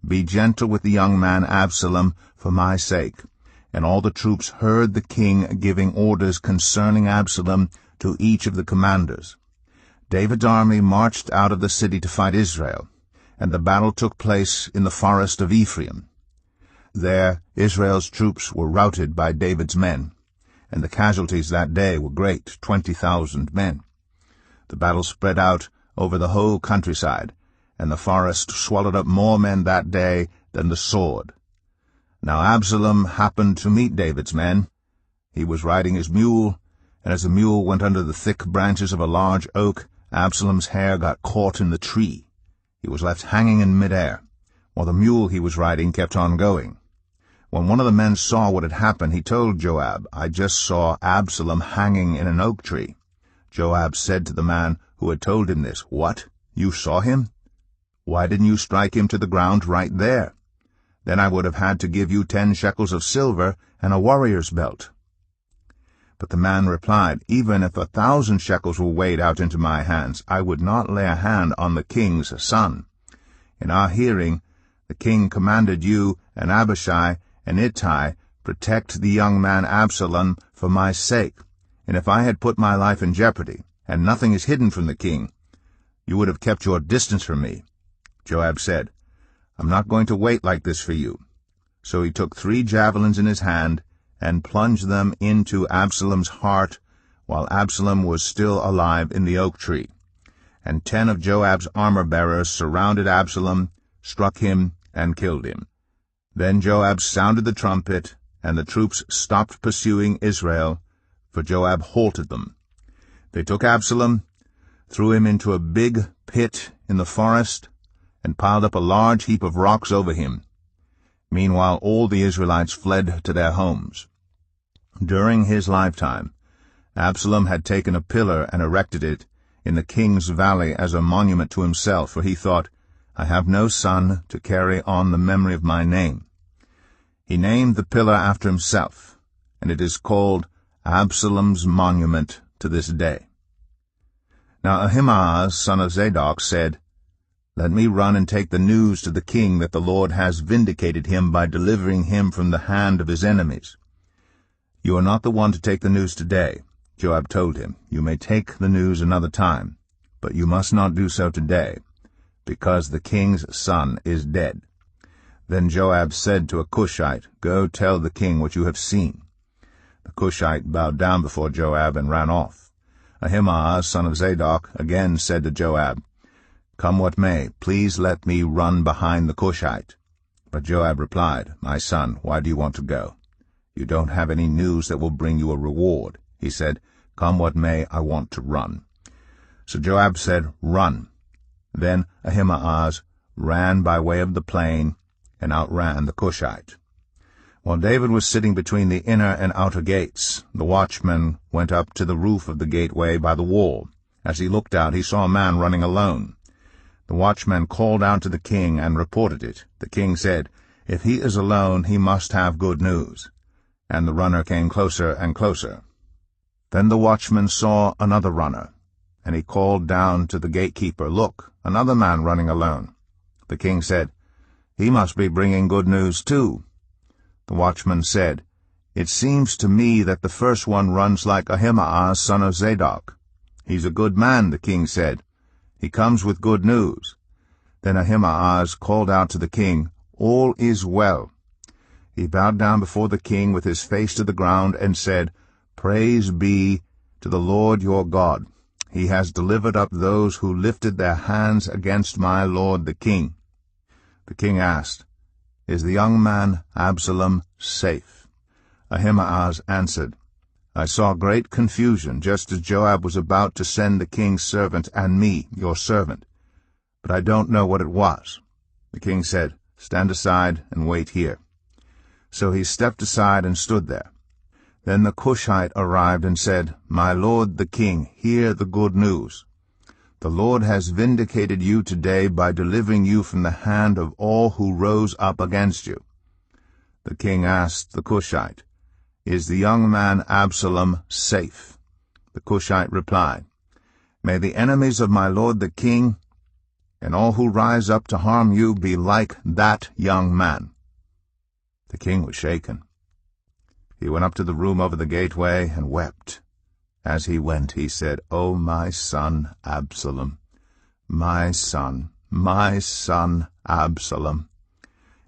"Be gentle with the young man Absalom for my sake." And all the troops heard the king giving orders concerning Absalom to each of the commanders. David's army marched out of the city to fight Israel, and the battle took place in the forest of Ephraim. There Israel's troops were routed by David's men, and the casualties that day were great, 20,000 men. The battle spread out over the whole countryside, and the forest swallowed up more men that day than the sword. Now Absalom happened to meet David's men. He was riding his mule, and as the mule went under the thick branches of a large oak, Absalom's hair got caught in the tree. He was left hanging in midair, while the mule he was riding kept on going. When one of the men saw what had happened, he told Joab, "I just saw Absalom hanging in an oak tree." Joab said to the man who had told him this, "What? You saw him? Why didn't you strike him to the ground right there? Then I would have had to give you 10 shekels of silver and a warrior's belt." But the man replied, "Even if 1,000 shekels were weighed out into my hands, I would not lay a hand on the king's son. In our hearing, the king commanded you and Abishai and Ittai, protect the young man Absalom for my sake. And if I had put my life in jeopardy, and nothing is hidden from the king, you would have kept your distance from me." Joab said, "I'm not going to wait like this for you." So he took 3 javelins in his hand and plunged them into Absalom's heart while Absalom was still alive in the oak tree. And 10 of Joab's armor-bearers surrounded Absalom, struck him, and killed him. Then Joab sounded the trumpet, and the troops stopped pursuing Israel, for Joab halted them. They took Absalom, threw him into a big pit in the forest, and piled up a large heap of rocks over him. Meanwhile all the Israelites fled to their homes. During his lifetime, Absalom had taken a pillar and erected it in the king's valley as a monument to himself, for he thought, "I have no son to carry on the memory of my name." He named the pillar after himself, and it is called Absalom's monument to this day. Now Ahimaaz, son of Zadok, said, "Let me run and take the news to the king that the Lord has vindicated him by delivering him from the hand of his enemies." "You are not the one to take the news today," Joab told him. "You may take the news another time, but you must not do so today. because the king's son is dead." Then Joab said to a Cushite, "Go tell the king what you have seen." The Cushite bowed down before Joab and ran off. Ahimaaz, son of Zadok, again said to Joab, "Come what may, please let me run behind the Cushite." But Joab replied, "My son, why do you want to go? You don't have any news that will bring you a reward." He said, "Come what may, I want to run." So Joab said, "Run." Then Ahimaaz ran by way of the plain and outran the Cushite. While David was sitting between the inner and outer gates, the watchman went up to the roof of the gateway by the wall. As he looked out, he saw a man running alone. The watchman called out to the king and reported it. The king said, "If he is alone, he must have good news." And the runner came closer and closer. Then the watchman saw another runner, and he called down to the gatekeeper, "Look, another man running alone." The king said, "He must be bringing good news too." The watchman said, "It seems to me that the first one runs like Ahimaaz, son of Zadok." "He's a good man," the king said. "He comes with good news." Then Ahimaaz called out to the king, "All is well." He bowed down before the king with his face to the ground and said, "Praise be to the Lord your God. He has delivered up those who lifted their hands against my lord the king." The king asked, "Is the young man Absalom safe?" Ahimaaz answered, "I saw great confusion, just as Joab was about to send the king's servant and me, your servant. But I don't know what it was." The king said, "Stand aside and wait here." So he stepped aside and stood there. Then the Cushite arrived and said, "My lord the king, hear the good news. The Lord has vindicated you today by delivering you from the hand of all who rose up against you." The king asked the Cushite, "Is the young man Absalom safe?" The Cushite replied, "May the enemies of my lord the king and all who rise up to harm you be like that young man." The king was shaken. He went up to the room over the gateway and wept. As he went, he said, "O my son Absalom, my son Absalom,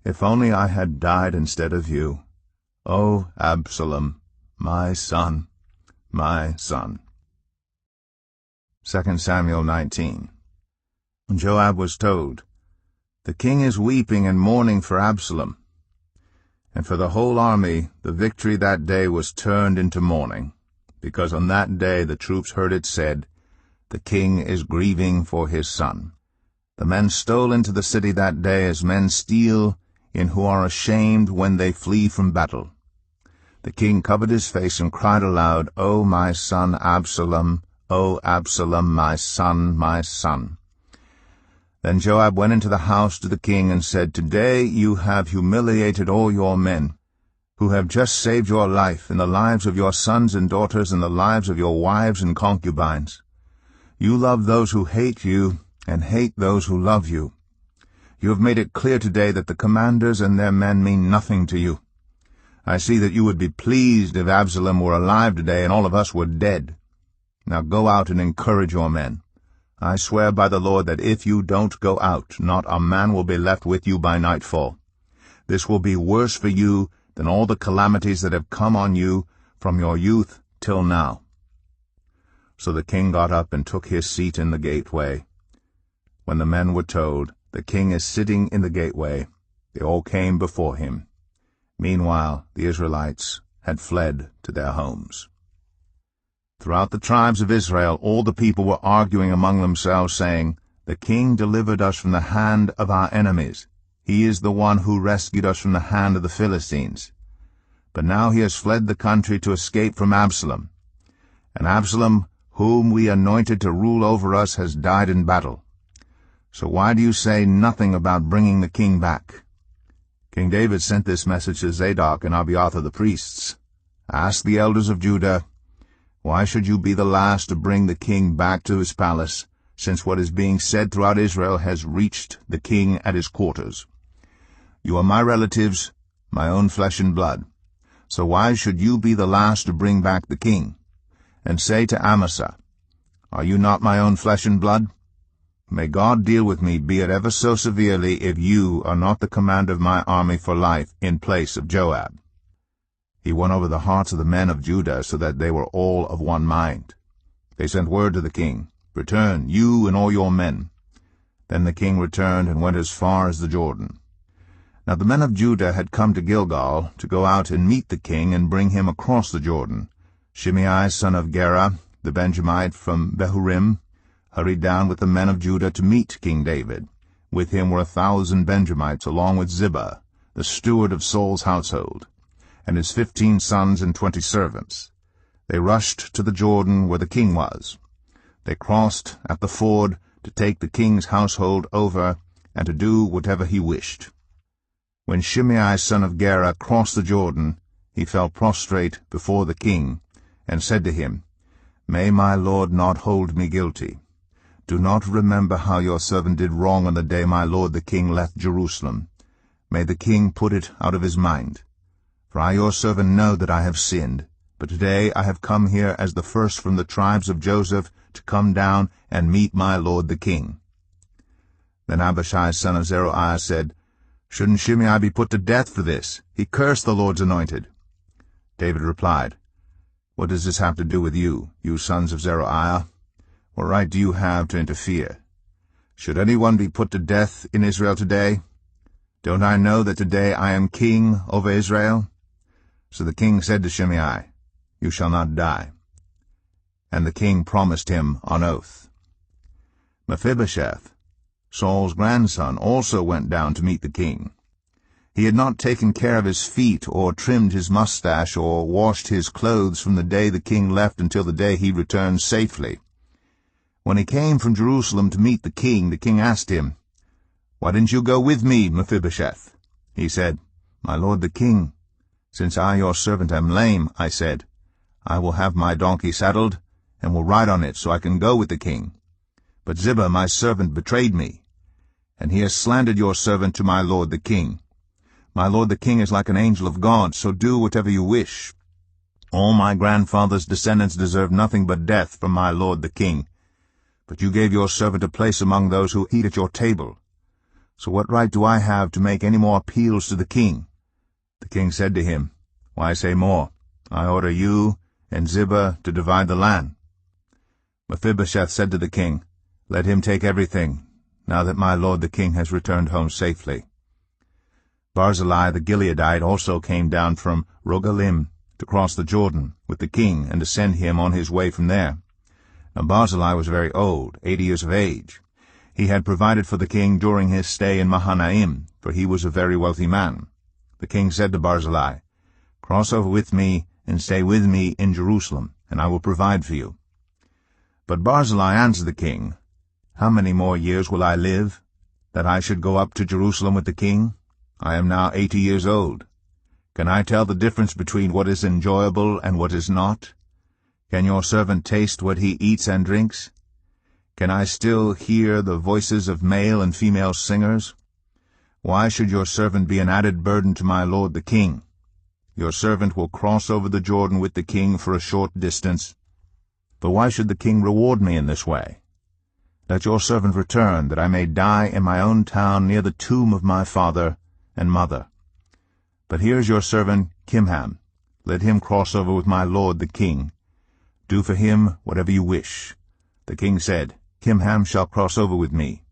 if only I had died instead of you. O Absalom, my son, my son." 2 Samuel 19. Joab was told, "The king is weeping and mourning for Absalom." And for the whole army the victory that day was turned into mourning, because on that day the troops heard it said, "The king is grieving for his son." The men stole into the city that day as men steal in who are ashamed when they flee from battle. The king covered his face and cried aloud, "O my son Absalom, O Absalom, my son, my son." Then Joab went into the house to the king and said, "Today you have humiliated all your men, who have just saved your life and the lives of your sons and daughters and the lives of your wives and concubines. You love those who hate you and hate those who love you. You have made it clear today that the commanders and their men mean nothing to you. I see that you would be pleased if Absalom were alive today and all of us were dead. Now go out and encourage your men. I swear by the Lord that if you don't go out, not a man will be left with you by nightfall. This will be worse for you than all the calamities that have come on you from your youth till now." So the king got up and took his seat in the gateway. When the men were told, "The king is sitting in the gateway," they all came before him. Meanwhile the Israelites had fled to their homes. Throughout the tribes of Israel all the people were arguing among themselves, saying, "The king delivered us from the hand of our enemies. He is the one who rescued us from the hand of the Philistines. But now he has fled the country to escape from Absalom. And Absalom, whom we anointed to rule over us, has died in battle. So why do you say nothing about bringing the king back?" King David sent this message to Zadok and Abiathar the priests. "Ask the elders of Judah, why should you be the last to bring the king back to his palace, since what is being said throughout Israel has reached the king at his quarters? You are my relatives, my own flesh and blood. So why should you be the last to bring back the king? And say to Amasa, Are you not my own flesh and blood? May God deal with me, be it ever so severely, if you are not the commander of my army for life in place of Joab." He won over the hearts of the men of Judah, so that they were all of one mind. They sent word to the king, "Return, you and all your men." Then the king returned and went as far as the Jordan. Now the men of Judah had come to Gilgal to go out and meet the king and bring him across the Jordan. Shimei son of Gera, the Benjamite from Bahurim, hurried down with the men of Judah to meet King David. With him were 1,000 Benjamites, along with Ziba, the steward of Saul's household, and his 15 sons and 20 servants. They rushed to the Jordan where the king was. They crossed at the ford to take the king's household over and to do whatever he wished. When Shimei son of Gera crossed the Jordan, he fell prostrate before the king, and said to him, "May my lord not hold me guilty. Do not remember how your servant did wrong on the day my lord the king left Jerusalem. May the king put it out of his mind. For I your servant know that I have sinned, but today I have come here as the first from the tribes of Joseph to come down and meet my lord the king." Then Abishai son of Zeruiah said, "Shouldn't Shimei be put to death for this? He cursed the Lord's anointed." David replied, "What does this have to do with you, you sons of Zeruiah? What right do you have to interfere? Should anyone be put to death in Israel today? Don't I know that today I am king over Israel?" So the king said to Shimei, "You shall not die." And the king promised him on oath. Mephibosheth, Saul's grandson, also went down to meet the king. He had not taken care of his feet, or trimmed his mustache, or washed his clothes from the day the king left until the day he returned safely. When he came from Jerusalem to meet the king asked him, "Why didn't you go with me, Mephibosheth?" He said, "My lord the king, since I your servant am lame," I said, "I will have my donkey saddled, and will ride on it, so I can go with the king. But Ziba my servant betrayed me, and he has slandered your servant to my lord the king. My lord the king is like an angel of God, so do whatever you wish. All my grandfather's descendants deserve nothing but death from my lord the king. But you gave your servant a place among those who eat at your table. So what right do I have to make any more appeals to the king?" The king said to him, "Why say more? I order you and Ziba to divide the land." Mephibosheth said to the king, "Let him take everything, now that my lord the king has returned home safely." Barzillai the Gileadite also came down from Rogelim to cross the Jordan with the king and to send him on his way from there. Now Barzillai was very old, 80 years of age. He had provided for the king during his stay in Mahanaim, for he was a very wealthy man. The king said to Barzillai, "Cross over with me and stay with me in Jerusalem, and I will provide for you." But Barzillai answered the king, "How many more years will I live, that I should go up to Jerusalem with the king? I am now 80 years old. Can I tell the difference between what is enjoyable and what is not? Can your servant taste what he eats and drinks? Can I still hear the voices of male and female singers? Why should your servant be an added burden to my lord the king? Your servant will cross over the Jordan with the king for a short distance. But why should the king reward me in this way? Let your servant return, that I may die in my own town near the tomb of my father and mother. But here is your servant Kimham. Let him cross over with my lord the king. Do for him whatever you wish." The king said, "Kimham shall cross over with me,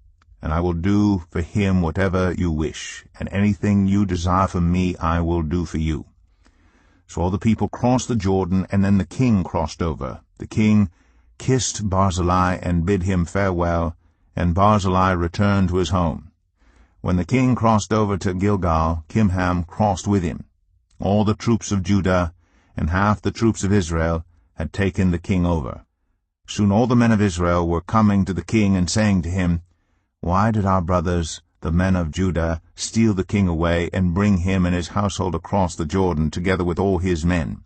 and I will do for him whatever you wish, and anything you desire from me I will do for you." So all the people crossed the Jordan, and then the king crossed over. The king kissed Barzillai and bid him farewell, and Barzillai returned to his home. When the king crossed over to Gilgal, Kimham crossed with him. All the troops of Judah and half the troops of Israel had taken the king over. Soon all the men of Israel were coming to the king and saying to him, "Why did our brothers, the men of Judah, steal the king away and bring him and his household across the Jordan, together with all his men?"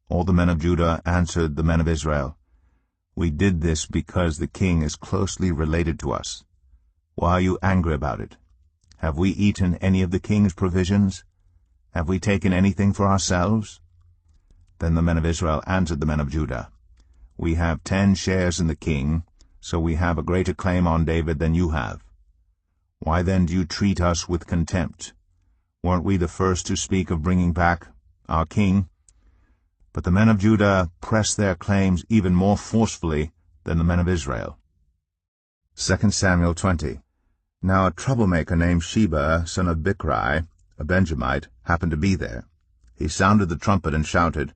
All the men of Judah answered the men of Israel, "We did this because the king is closely related to us. Why are you angry about it? Have we eaten any of the king's provisions? Have we taken anything for ourselves?" Then the men of Israel answered the men of Judah, "We have 10 shares in the king, so we have a greater claim on David than you have. Why then do you treat us with contempt? Weren't we the first to speak of bringing back our king? But the men of Judah press their claims even more forcefully than the men of Israel. 2 Samuel 20. Now a troublemaker named Sheba, son of Bichri, a Benjamite, happened to be there. He sounded the trumpet and shouted,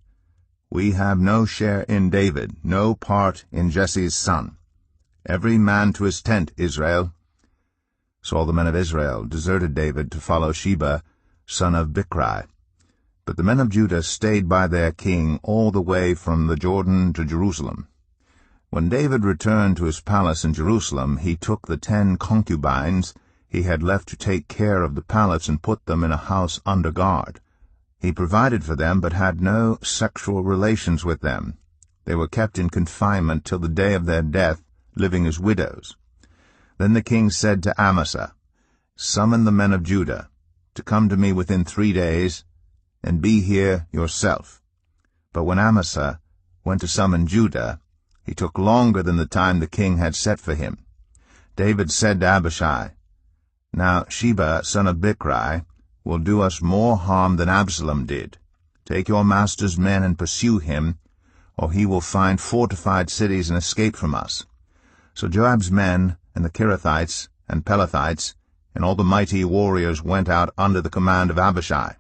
"We have no share in David, no part in Jesse's son. Every man to his tent, Israel." So all the men of Israel deserted David to follow Sheba, son of Bichri. But the men of Judah stayed by their king all the way from the Jordan to Jerusalem. When David returned to his palace in Jerusalem, he took the 10 concubines he had left to take care of the palace and put them in a house under guard. He provided for them, but had no sexual relations with them. They were kept in confinement till the day of their death, living as widows. Then the king said to Amasa, "Summon the men of Judah to come to me within 3 days, and be here yourself." But when Amasa went to summon Judah, he took longer than the time the king had set for him. David said to Abishai, "Now Sheba, son of Bichri, will do us more harm than Absalom did. Take your master's men and pursue him, or he will find fortified cities and escape from us." So Joab's men and the Kerethites and Pelethites and all the mighty warriors went out under the command of Abishai.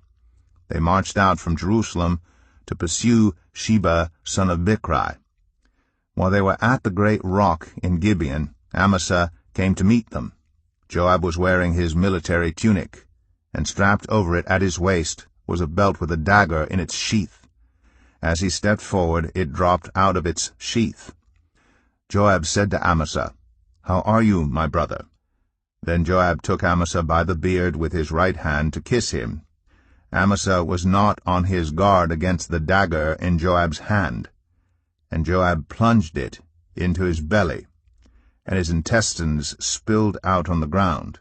They marched out from Jerusalem to pursue Sheba, son of Bichri. While they were at the great rock in Gibeon, Amasa came to meet them. Joab was wearing his military tunic, and strapped over it at his waist was a belt with a dagger in its sheath. As he stepped forward, it dropped out of its sheath. Joab said to Amasa, "How are you, my brother?" Then Joab took Amasa by the beard with his right hand to kiss him. Amasa was not on his guard against the dagger in Joab's hand, and Joab plunged it into his belly, and his intestines spilled out on the ground.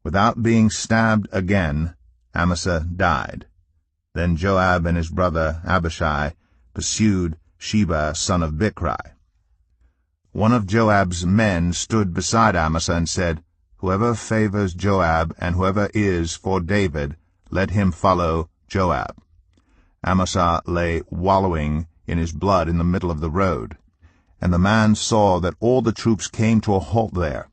Without being stabbed again, Amasa died. Then Joab and his brother Abishai pursued Sheba, son of Bichri. One of Joab's men stood beside Amasa and said, "Whoever favors Joab and whoever is for David, let him follow Joab." Amasa lay wallowing in his blood in the middle of the road, and the man saw that all the troops came to a halt there.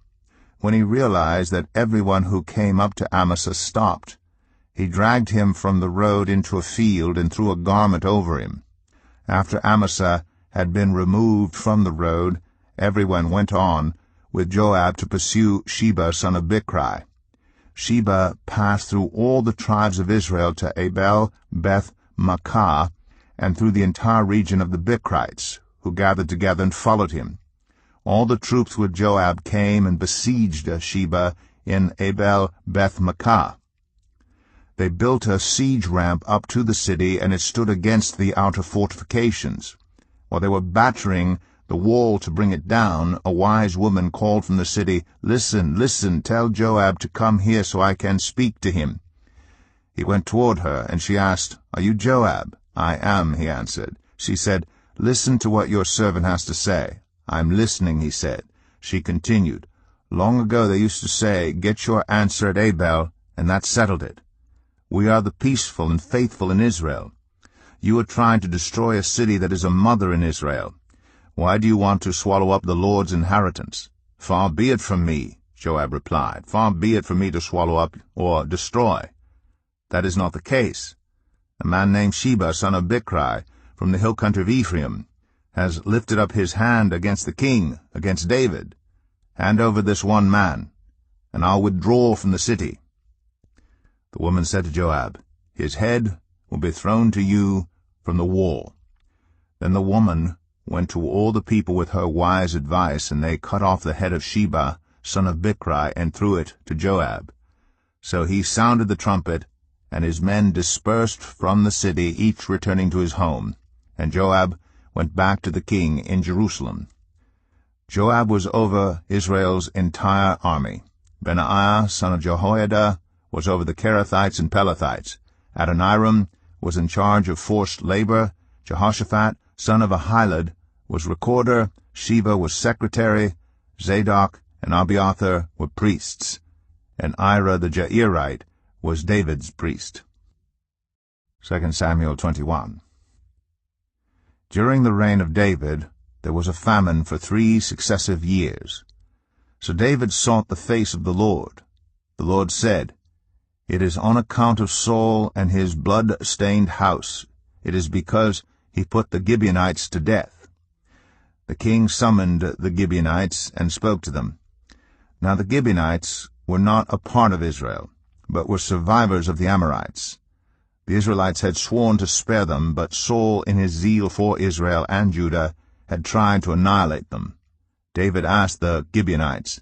When he realized that everyone who came up to Amasa stopped, he dragged him from the road into a field and threw a garment over him. After Amasa had been removed from the road, everyone went on with Joab to pursue Sheba, son of Bichri. Sheba passed through all the tribes of Israel to Abel Beth Maachah, and through the entire region of the Bichrites, who gathered together and followed him. All the troops with Joab came and besieged Sheba in Abel Beth Maachah. They built a siege ramp up to the city, and it stood against the outer fortifications. While they were battering the wall to bring it down, a wise woman called from the city, "Listen, listen, tell Joab to come here so I can speak to him." He went toward her, and she asked, "Are you Joab?" "I am," he answered. She said, "Listen to what your servant has to say." "I'm listening," he said. She continued, "Long ago they used to say, 'Get your answer at Abel,' and that settled it. We are the peaceful and faithful in Israel. You are trying to destroy a city that is a mother in Israel. Why do you want to swallow up the Lord's inheritance?" "Far be it from me," Joab replied. "Far be it from me to swallow up or destroy. That is not the case. A man named Sheba, son of Bichri, from the hill country of Ephraim, has lifted up his hand against the king, against David. Hand over this one man, and I'll withdraw from the city." The woman said to Joab, "His head will be thrown to you from the wall." Then the woman went to all the people with her wise advice, and they cut off the head of Sheba, son of Bichri, and threw it to Joab. So he sounded the trumpet, and his men dispersed from the city, each returning to his home, and Joab went back to the king in Jerusalem. Joab was over Israel's entire army. Benaiah, son of Jehoiada, was over the Kerethites and Pelethites. Adoniram was in charge of forced labor. Jehoshaphat, son of Ahilud, was recorder. Sheba was secretary. Zadok and Abiathar were priests, and Ira the Jairite was David's priest. 2 Samuel 21. During the reign of David, there was a famine for 3 successive years. So David sought the face of the Lord. The Lord said, "It is on account of Saul and his blood-stained house. It is because he put the Gibeonites to death." The king summoned the Gibeonites and spoke to them. Now the Gibeonites were not a part of Israel, but were survivors of the Amorites. The Israelites had sworn to spare them, but Saul, in his zeal for Israel and Judah, had tried to annihilate them. David asked the Gibeonites,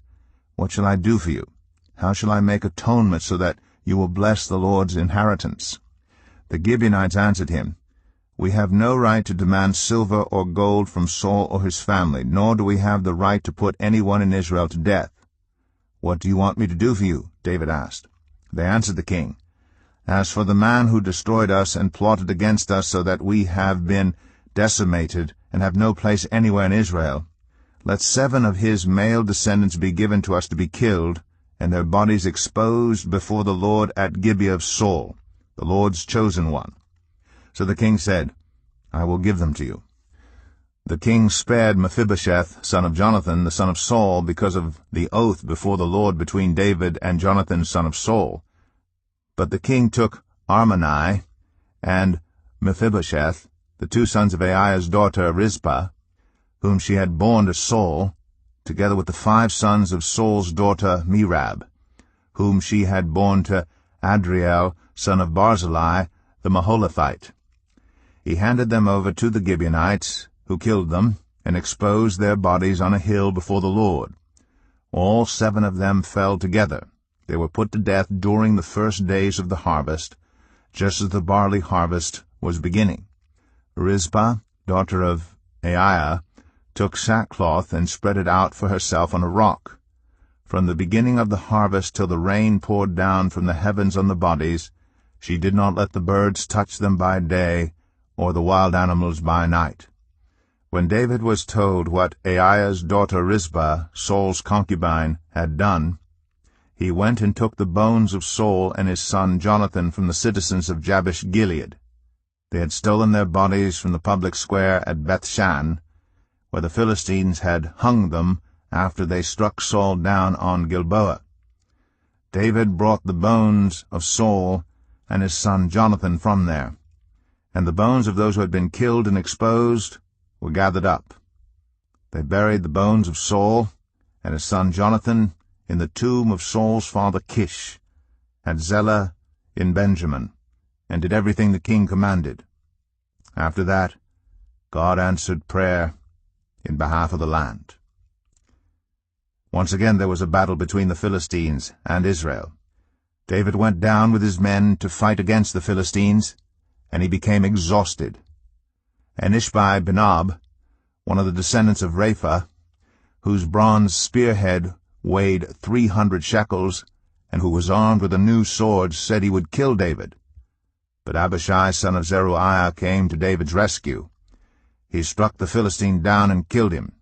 "What shall I do for you? How shall I make atonement so that you will bless the Lord's inheritance?" The Gibeonites answered him, "We have no right to demand silver or gold from Saul or his family, nor do we have the right to put anyone in Israel to death." "What do you want me to do for you?" David asked. They answered the king, "As for the man who destroyed us and plotted against us so that we have been decimated and have no place anywhere in Israel, let 7 of his male descendants be given to us to be killed, and their bodies exposed before the Lord at Gibeah of Saul, the Lord's chosen one." So the king said, "I will give them to you." The king spared Mephibosheth, son of Jonathan, the son of Saul, because of the oath before the Lord between David and Jonathan, son of Saul. But the king took Armoni and Mephibosheth, the 2 sons of Aiah's daughter Rizpah, whom she had borne to Saul, together with the 5 sons of Saul's daughter Merab, whom she had borne to Adriel, son of Barzillai, the Maholathite. He handed them over to the Gibeonites, who killed them, and exposed their bodies on a hill before the Lord. All 7 of them fell together. They were put to death during the first days of the harvest, just as the barley harvest was beginning. Rizpah, daughter of Aiah, took sackcloth and spread it out for herself on a rock. From the beginning of the harvest till the rain poured down from the heavens on the bodies, she did not let the birds touch them by day, or the wild animals by night. When David was told what Aiah's daughter Rizpah, Saul's concubine, had done, he went and took the bones of Saul and his son Jonathan from the citizens of Jabesh-Gilead. They had stolen their bodies from the public square at Bethshan, where the Philistines had hung them after they struck Saul down on Gilboa. David brought the bones of Saul and his son Jonathan from there, and the bones of those who had been killed and exposed were gathered up. They buried the bones of Saul and his son Jonathan in the tomb of Saul's father Kish, at Zelah in Benjamin, and did everything the king commanded. After that, God answered prayer in behalf of the land. Once again there was a battle between the Philistines and Israel. David went down with his men to fight against the Philistines, and he became exhausted. And Ishbi-Benob, one of the descendants of Rapha, whose bronze spearhead weighed 300 shekels, and who was armed with a new sword, said he would kill David. But Abishai, son of Zeruiah, came to David's rescue. He struck the Philistine down and killed him.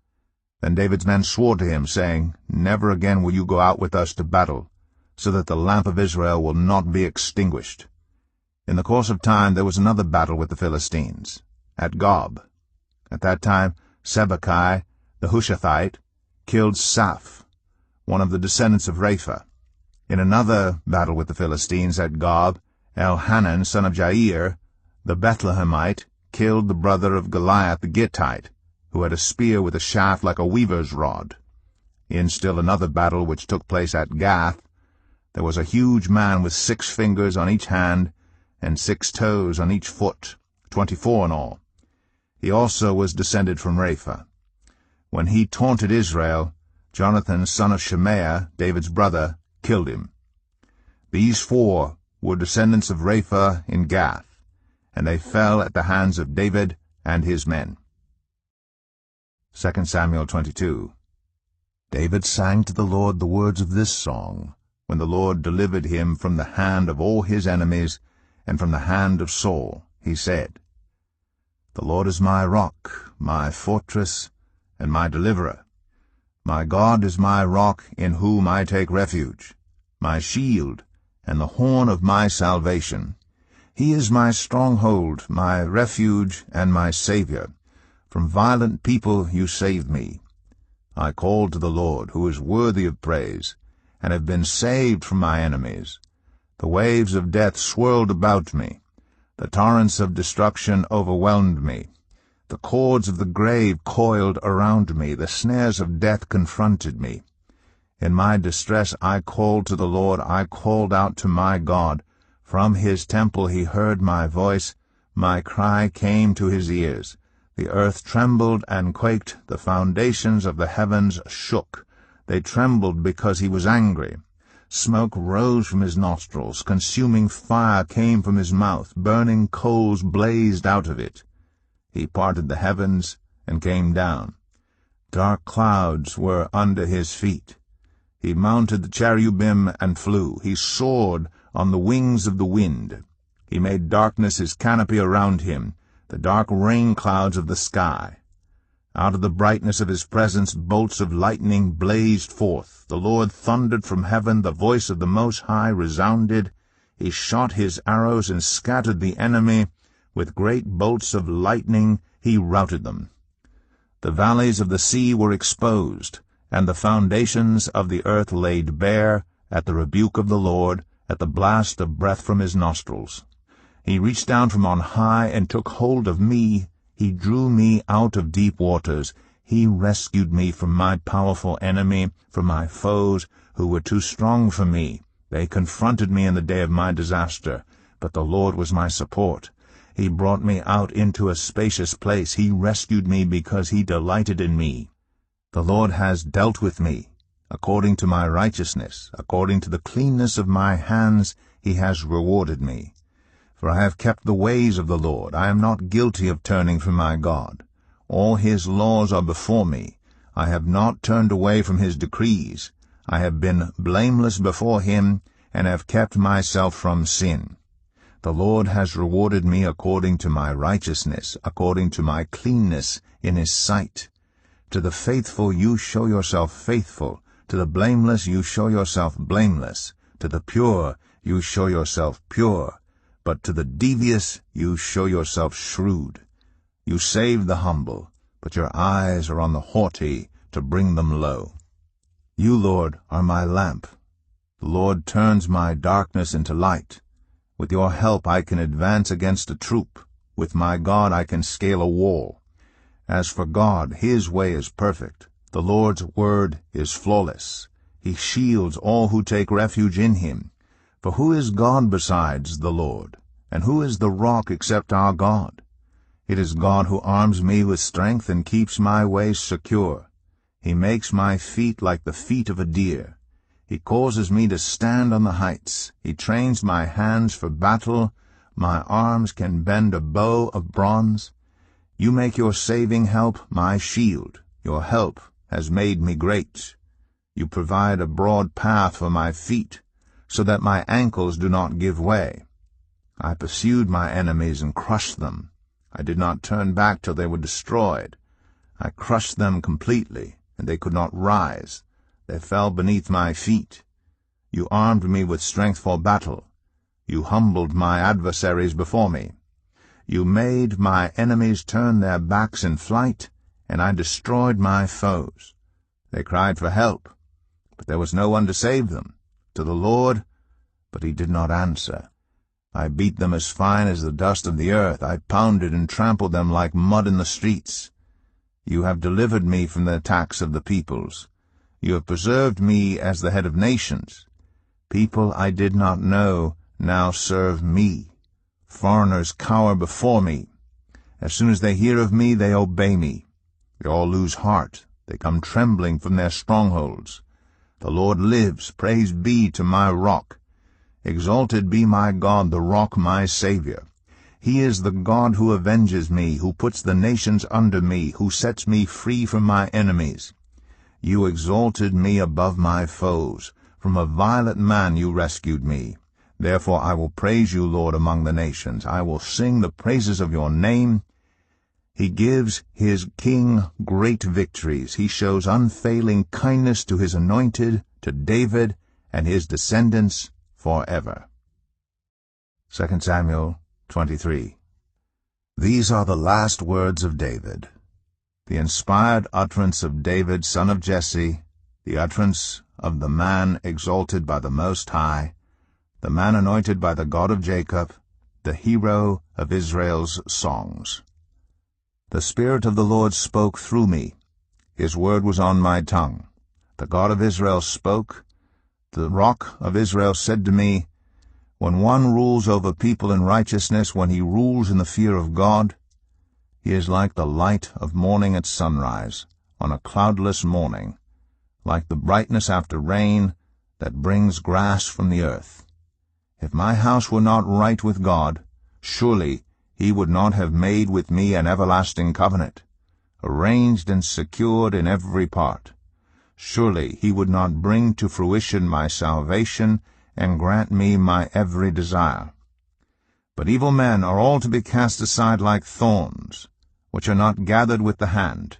Then David's men swore to him, saying, "Never again will you go out with us to battle, so that the lamp of Israel will not be extinguished." In the course of time there was another battle with the Philistines, at Gob. At that time Sibbecai, the Hushathite, killed Saph, one of the descendants of Rapha. In another battle with the Philistines at Gob, Elhanan, son of Jair, the Bethlehemite, killed the brother of Goliath the Gittite, who had a spear with a shaft like a weaver's rod. In still another battle which took place at Gath, there was a huge man with 6 fingers on each hand and 6 toes on each foot, 24 in all. He also was descended from Rapha. When he taunted Israel, Jonathan, son of Shemaiah, David's brother, killed him. These 4 were descendants of Rapha in Gath, and they fell at the hands of David and his men. 2 Samuel 22. David sang to the Lord the words of this song, when the Lord delivered him from the hand of all his enemies and from the hand of Saul. He said, "The Lord is my rock, my fortress, and my deliverer. My God is my rock in whom I take refuge, my shield, and the horn of my salvation. He is my stronghold, my refuge, and my Savior. From violent people you saved me. I called to the Lord, who is worthy of praise, and have been saved from my enemies. The waves of death swirled about me. The torrents of destruction overwhelmed me. The cords of the grave coiled around me. The snares of death confronted me. In my distress I called to the Lord. I called out to my God. From his temple he heard my voice. My cry came to his ears. The earth trembled and quaked. The foundations of the heavens shook. They trembled because he was angry. Smoke rose from his nostrils. Consuming fire came from his mouth. Burning coals blazed out of it. He parted the heavens and came down. Dark clouds were under his feet. He mounted the cherubim and flew. He soared on the wings of the wind. He made darkness his canopy around him, the dark rain clouds of the sky. Out of the brightness of his presence bolts of lightning blazed forth. The Lord thundered from heaven. The voice of the Most High resounded. He shot his arrows and scattered the enemy. With great bolts of lightning he routed them. The valleys of the sea were exposed, and the foundations of the earth laid bare at the rebuke of the Lord, at the blast of breath from his nostrils. He reached down from on high and took hold of me. He drew me out of deep waters. He rescued me from my powerful enemy, from my foes who were too strong for me. They confronted me in the day of my disaster, but the Lord was my support. He brought me out into a spacious place. He rescued me because he delighted in me. The Lord has dealt with me according to my righteousness. According to the cleanness of my hands he has rewarded me. For I have kept the ways of the Lord. I am not guilty of turning from my God. All his laws are before me. I have not turned away from his decrees. I have been blameless before him, and have kept myself from sin. The Lord has rewarded me according to my righteousness, according to my cleanness in his sight. To the faithful you show yourself faithful. To the blameless you show yourself blameless. To the pure you show yourself pure. But to the devious you show yourself shrewd. You save the humble, but your eyes are on the haughty to bring them low. You, Lord, are my lamp. The Lord turns my darkness into light. With your help I can advance against a troop. With my God I can scale a wall. As for God, his way is perfect. The Lord's word is flawless. He shields all who take refuge in him. For who is God besides the Lord? And who is the rock except our God? It is God who arms me with strength and keeps my ways secure. He makes my feet like the feet of a deer. He causes me to stand on the heights. He trains my hands for battle. My arms can bend a bow of bronze. You make your saving help my shield. Your help has made me great. You provide a broad path for my feet, so that my ankles do not give way. I pursued my enemies and crushed them. I did not turn back till they were destroyed. I crushed them completely, and they could not rise. They fell beneath my feet. You armed me with strength for battle. You humbled my adversaries before me. You made my enemies turn their backs in flight, and I destroyed my foes. They cried for help, but there was no one to save them. To the Lord, but he did not answer. I beat them as fine as the dust of the earth. I pounded and trampled them like mud in the streets. You have delivered me from the attacks of the peoples. You have preserved me as the head of nations. People I did not know now serve me. Foreigners cower before me. As soon as they hear of me, they obey me. They all lose heart. They come trembling from their strongholds. The Lord lives. Praise be to my rock. Exalted be my God, the rock, my Savior. He is the God who avenges me, who puts the nations under me, who sets me free from my enemies. You exalted me above my foes. From a violent man you rescued me. Therefore I will praise you, Lord, among the nations. I will sing the praises of your name. He gives his king great victories. He shows unfailing kindness to his anointed, to David and his descendants forever. 2 Samuel 23. These are the last words of David, the inspired utterance of David, son of Jesse, the utterance of the man exalted by the Most High, the man anointed by the God of Jacob, the hero of Israel's songs. The Spirit of the Lord spoke through me. His word was on my tongue. The God of Israel spoke. The Rock of Israel said to me, when one rules over people in righteousness, when he rules in the fear of God, he is like the light of morning at sunrise, on a cloudless morning, like the brightness after rain that brings grass from the earth. If my house were not right with God, surely he would not have made with me an everlasting covenant, arranged and secured in every part. Surely he would not bring to fruition my salvation and grant me my every desire. But evil men are all to be cast aside like thorns, which are not gathered with the hand.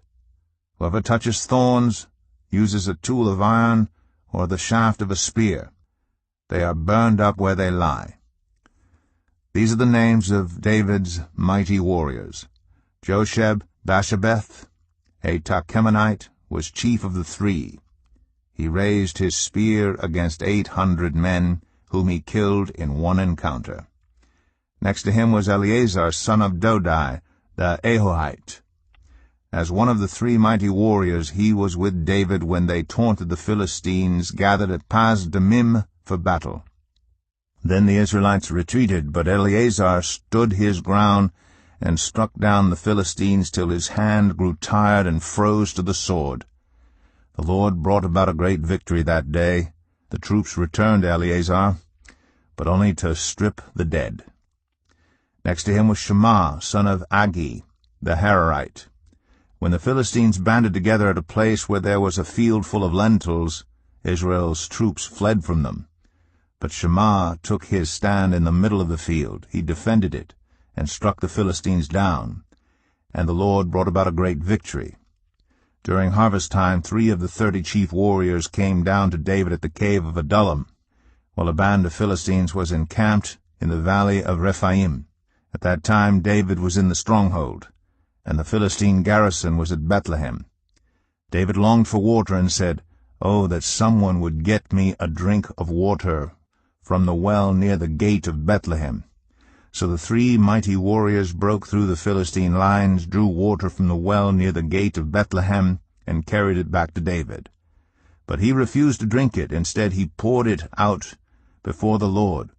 Whoever touches thorns uses a tool of iron or the shaft of a spear. They are burned up where they lie. These are the names of David's mighty warriors. Josheb-Basshebeth, a Tahkemonite, was chief of the 3. He raised his spear against 800 men, whom he killed in one encounter. Next to him was Eleazar, son of Dodai, the Ahohite. As one of the 3 mighty warriors, he was with David when they taunted the Philistines, gathered at Pas-Dammim for battle. Then the Israelites retreated, but Eleazar stood his ground and struck down the Philistines till his hand grew tired and froze to the sword. The Lord brought about a great victory that day. The troops returned to Eleazar, but only to strip the dead. Next to him was Shammah, son of Agi, the Hararite. When the Philistines banded together at a place where there was a field full of lentils, Israel's troops fled from them. But Shammah took his stand in the middle of the field. He defended it, and struck the Philistines down. And the Lord brought about a great victory. During harvest time, 3 of the 30 chief warriors came down to David at the cave of Adullam, while a band of Philistines was encamped in the valley of Rephaim. At that time David was in the stronghold, and the Philistine garrison was at Bethlehem. David longed for water and said, "Oh, that someone would get me a drink of water from the well near the gate of Bethlehem." So the 3 mighty warriors broke through the Philistine lines, drew water from the well near the gate of Bethlehem, and carried it back to David. But he refused to drink it. Instead he poured it out before the Lord.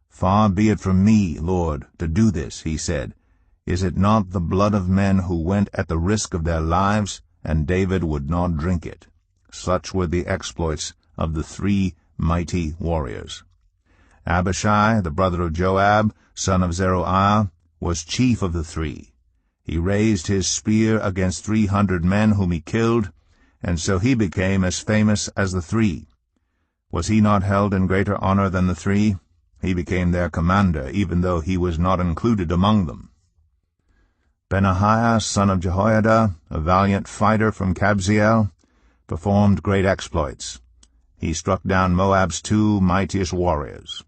"Far be it from me, Lord, to do this," he said. "Is it not the blood of men who went at the risk of their lives?" And David would not drink it. Such were the exploits of the 3 mighty warriors. Abishai, the brother of Joab, son of Zeruiah, was chief of the 3. He raised his spear against 300 men whom he killed, and so he became as famous as the 3. Was he not held in greater honor than the 3? He became their commander, even though he was not included among them. Benahiah, son of Jehoiada, a valiant fighter from Kabzeel, performed great exploits. He struck down Moab's 2 mightiest warriors.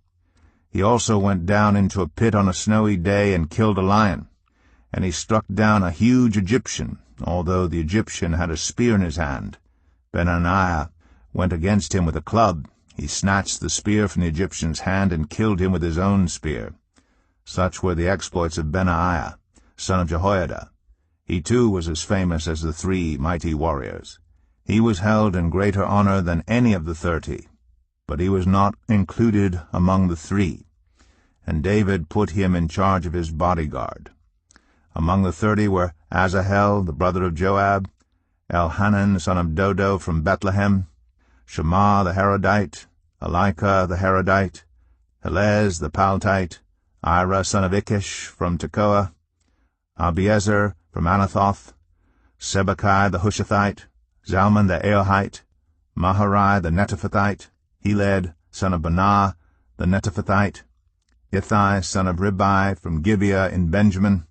He also went down into a pit on a snowy day and killed a lion. And he struck down a huge Egyptian, although the Egyptian had a spear in his hand. Benaiah went against him with a club. He snatched the spear from the Egyptian's hand and killed him with his own spear. Such were the exploits of Benaiah, son of Jehoiada. He too was as famous as the 3 mighty warriors. He was held in greater honor than any of the 30, but he was not included among the 3, and David put him in charge of his bodyguard. Among the 30 were Asahel, the brother of Joab, Elhanan, son of Dodo from Bethlehem, Shammah the Harodite, Elika the Harodite, Helez the Paltite, Ira son of Ikish from Tekoa, Abiezer from Anathoth, Sibbecai the Hushathite, Zalman the Ahohite, Maharai the Netophathite, Heled, son of Banah, the Netophathite, Ithai, son of Ribai, from Gibeah in Benjamin,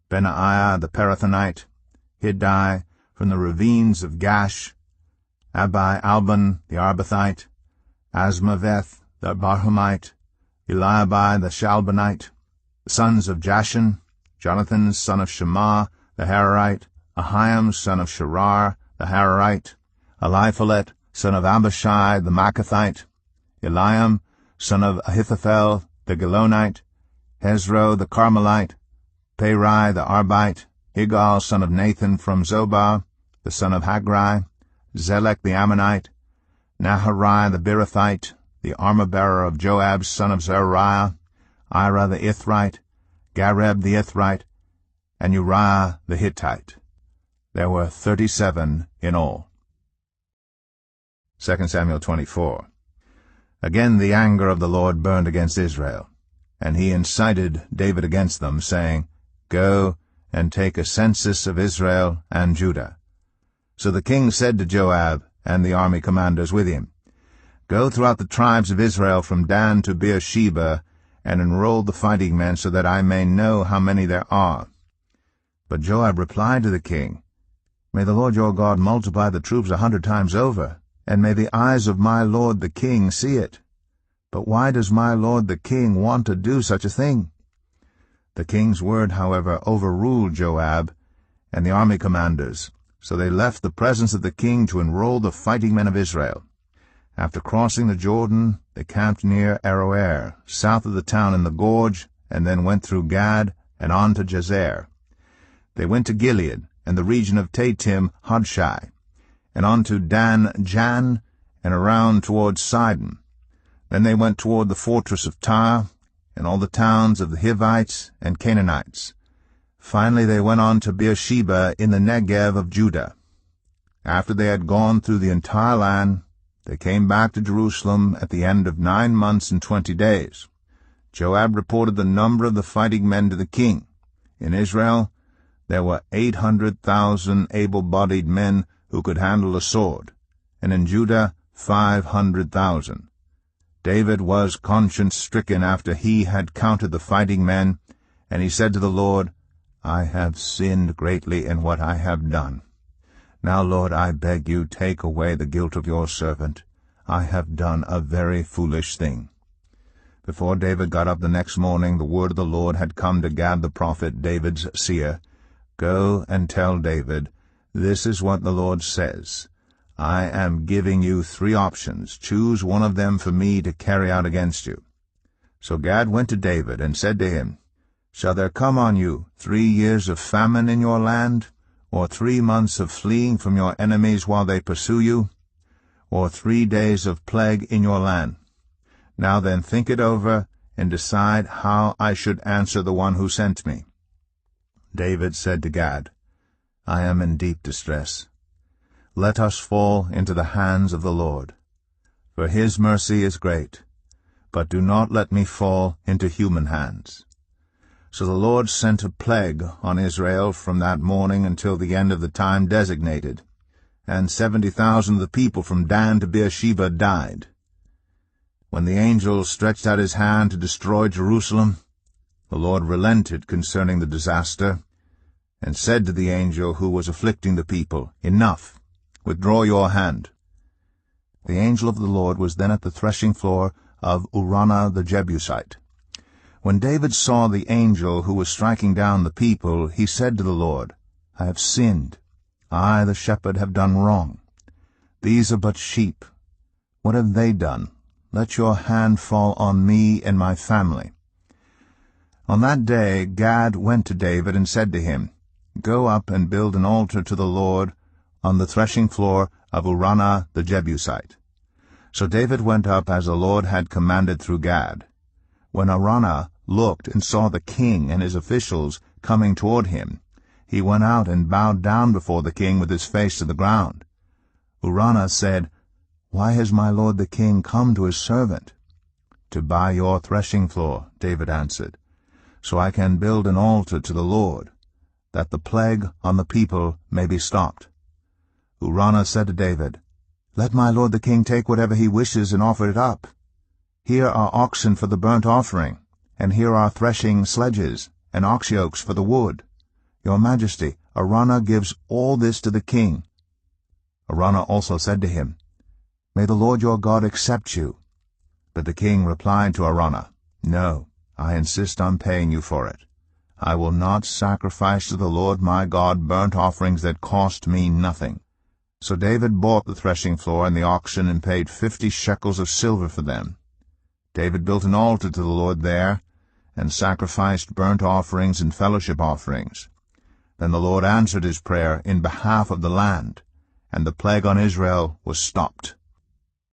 Benaiah the Pirathonite, Hiddai from the ravines of Gash, Abi-Alban the Arbathite, Asmaveth the Barhumite, Eliabai the Shalbanite, the sons of Jashan, Jonathan son of Shema the Hararite, Ahiam son of Sharar the Hararite, Eliphalet son of Abishai the Maacathite, Eliam son of Ahithophel the Gilonite, Hezro the Carmelite, Perai the Arbite, Igal son of Nathan from Zobah, the son of Hagri, Zelek the Ammonite, Naharai the Beerothite, the armor-bearer of Joab son of Zeruiah, Ira the Ithrite, Gareb the Ithrite, and Uriah the Hittite. There were 37 in all. 2 Samuel 24. Again the anger of the Lord burned against Israel, and he incited David against them, saying, Go and take a census of Israel and Judah. So the king said to Joab and the army commanders with him, Go throughout the tribes of Israel from Dan to Beersheba, and enroll the fighting men, so that I may know how many there are. But Joab replied to the king, May the Lord your God multiply the troops 100 times over, and may the eyes of my lord the king see it. But why does my lord the king want to do such a thing? The king's word, however, overruled Joab and the army commanders, so they left the presence of the king to enroll the fighting men of Israel. After crossing the Jordan, they camped near Aroer, south of the town in the gorge, and then went through Gad and on to Jazer. They went to Gilead and the region of Tatim Hodshai, and on to Dan-Jan, and around toward Sidon. Then they went toward the fortress of Tyre, and all the towns of the Hivites and Canaanites. Finally they went on to Beersheba in the Negev of Judah. After they had gone through the entire land, they came back to Jerusalem at the end of 9 months and 20 days. Joab reported the number of the fighting men to the king. In Israel there were 800,000 able-bodied men who could handle a sword, and in Judah 500,000. David was conscience-stricken after he had counted the fighting men, and he said to the Lord, I have sinned greatly in what I have done. Now, Lord, I beg you, take away the guilt of your servant. I have done a very foolish thing. Before David got up the next morning, the word of the Lord had come to Gad the prophet, David's seer. Go and tell David, This is what the Lord says. I am giving you 3 options. Choose one of them for me to carry out against you. So Gad went to David and said to him, Shall there come on you 3 years of famine in your land, or 3 months of fleeing from your enemies while they pursue you, or 3 days of plague in your land? Now then think it over, and decide how I should answer the one who sent me. David said to Gad, I am in deep distress. Let us fall into the hands of the Lord, for his mercy is great, but do not let me fall into human hands. So the Lord sent a plague on Israel from that morning until the end of the time designated, and 70,000 of the people from Dan to Beersheba died. When the angel stretched out his hand to destroy Jerusalem, the Lord relented concerning the disaster, and said to the angel who was afflicting the people, Enough, withdraw your hand. The angel of the Lord was then at the threshing floor of Araunah the Jebusite. When David saw the angel who was striking down the people, he said to the Lord, I have sinned. I, the shepherd, have done wrong. These are but sheep. What have they done? Let your hand fall on me and my family. On that day Gad went to David and said to him, Go up and build an altar to the Lord on the threshing floor of Araunah the Jebusite. So David went up as the Lord had commanded through Gad. When Araunah looked and saw the king and his officials coming toward him, he went out and bowed down before the king with his face to the ground. Araunah said, Why has my lord the king come to his servant? To buy your threshing floor, David answered, so I can build an altar to the Lord, that the plague on the people may be stopped. Araunah said to David, Let my lord the king take whatever he wishes and offer it up. Here are oxen for the burnt offering, and here are threshing sledges and ox yokes for the wood. "Your Majesty, Araunah gives all this to the king." Araunah also said to him, "May the Lord your God accept you." But the king replied to Araunah, "No, I insist on paying you for it. I will not sacrifice to the Lord my God burnt offerings that cost me nothing." So David bought the threshing floor and the oxen and paid 50 shekels of silver for them. David built an altar to the Lord there, and sacrificed burnt offerings and fellowship offerings. Then the Lord answered his prayer in behalf of the land, and the plague on Israel was stopped.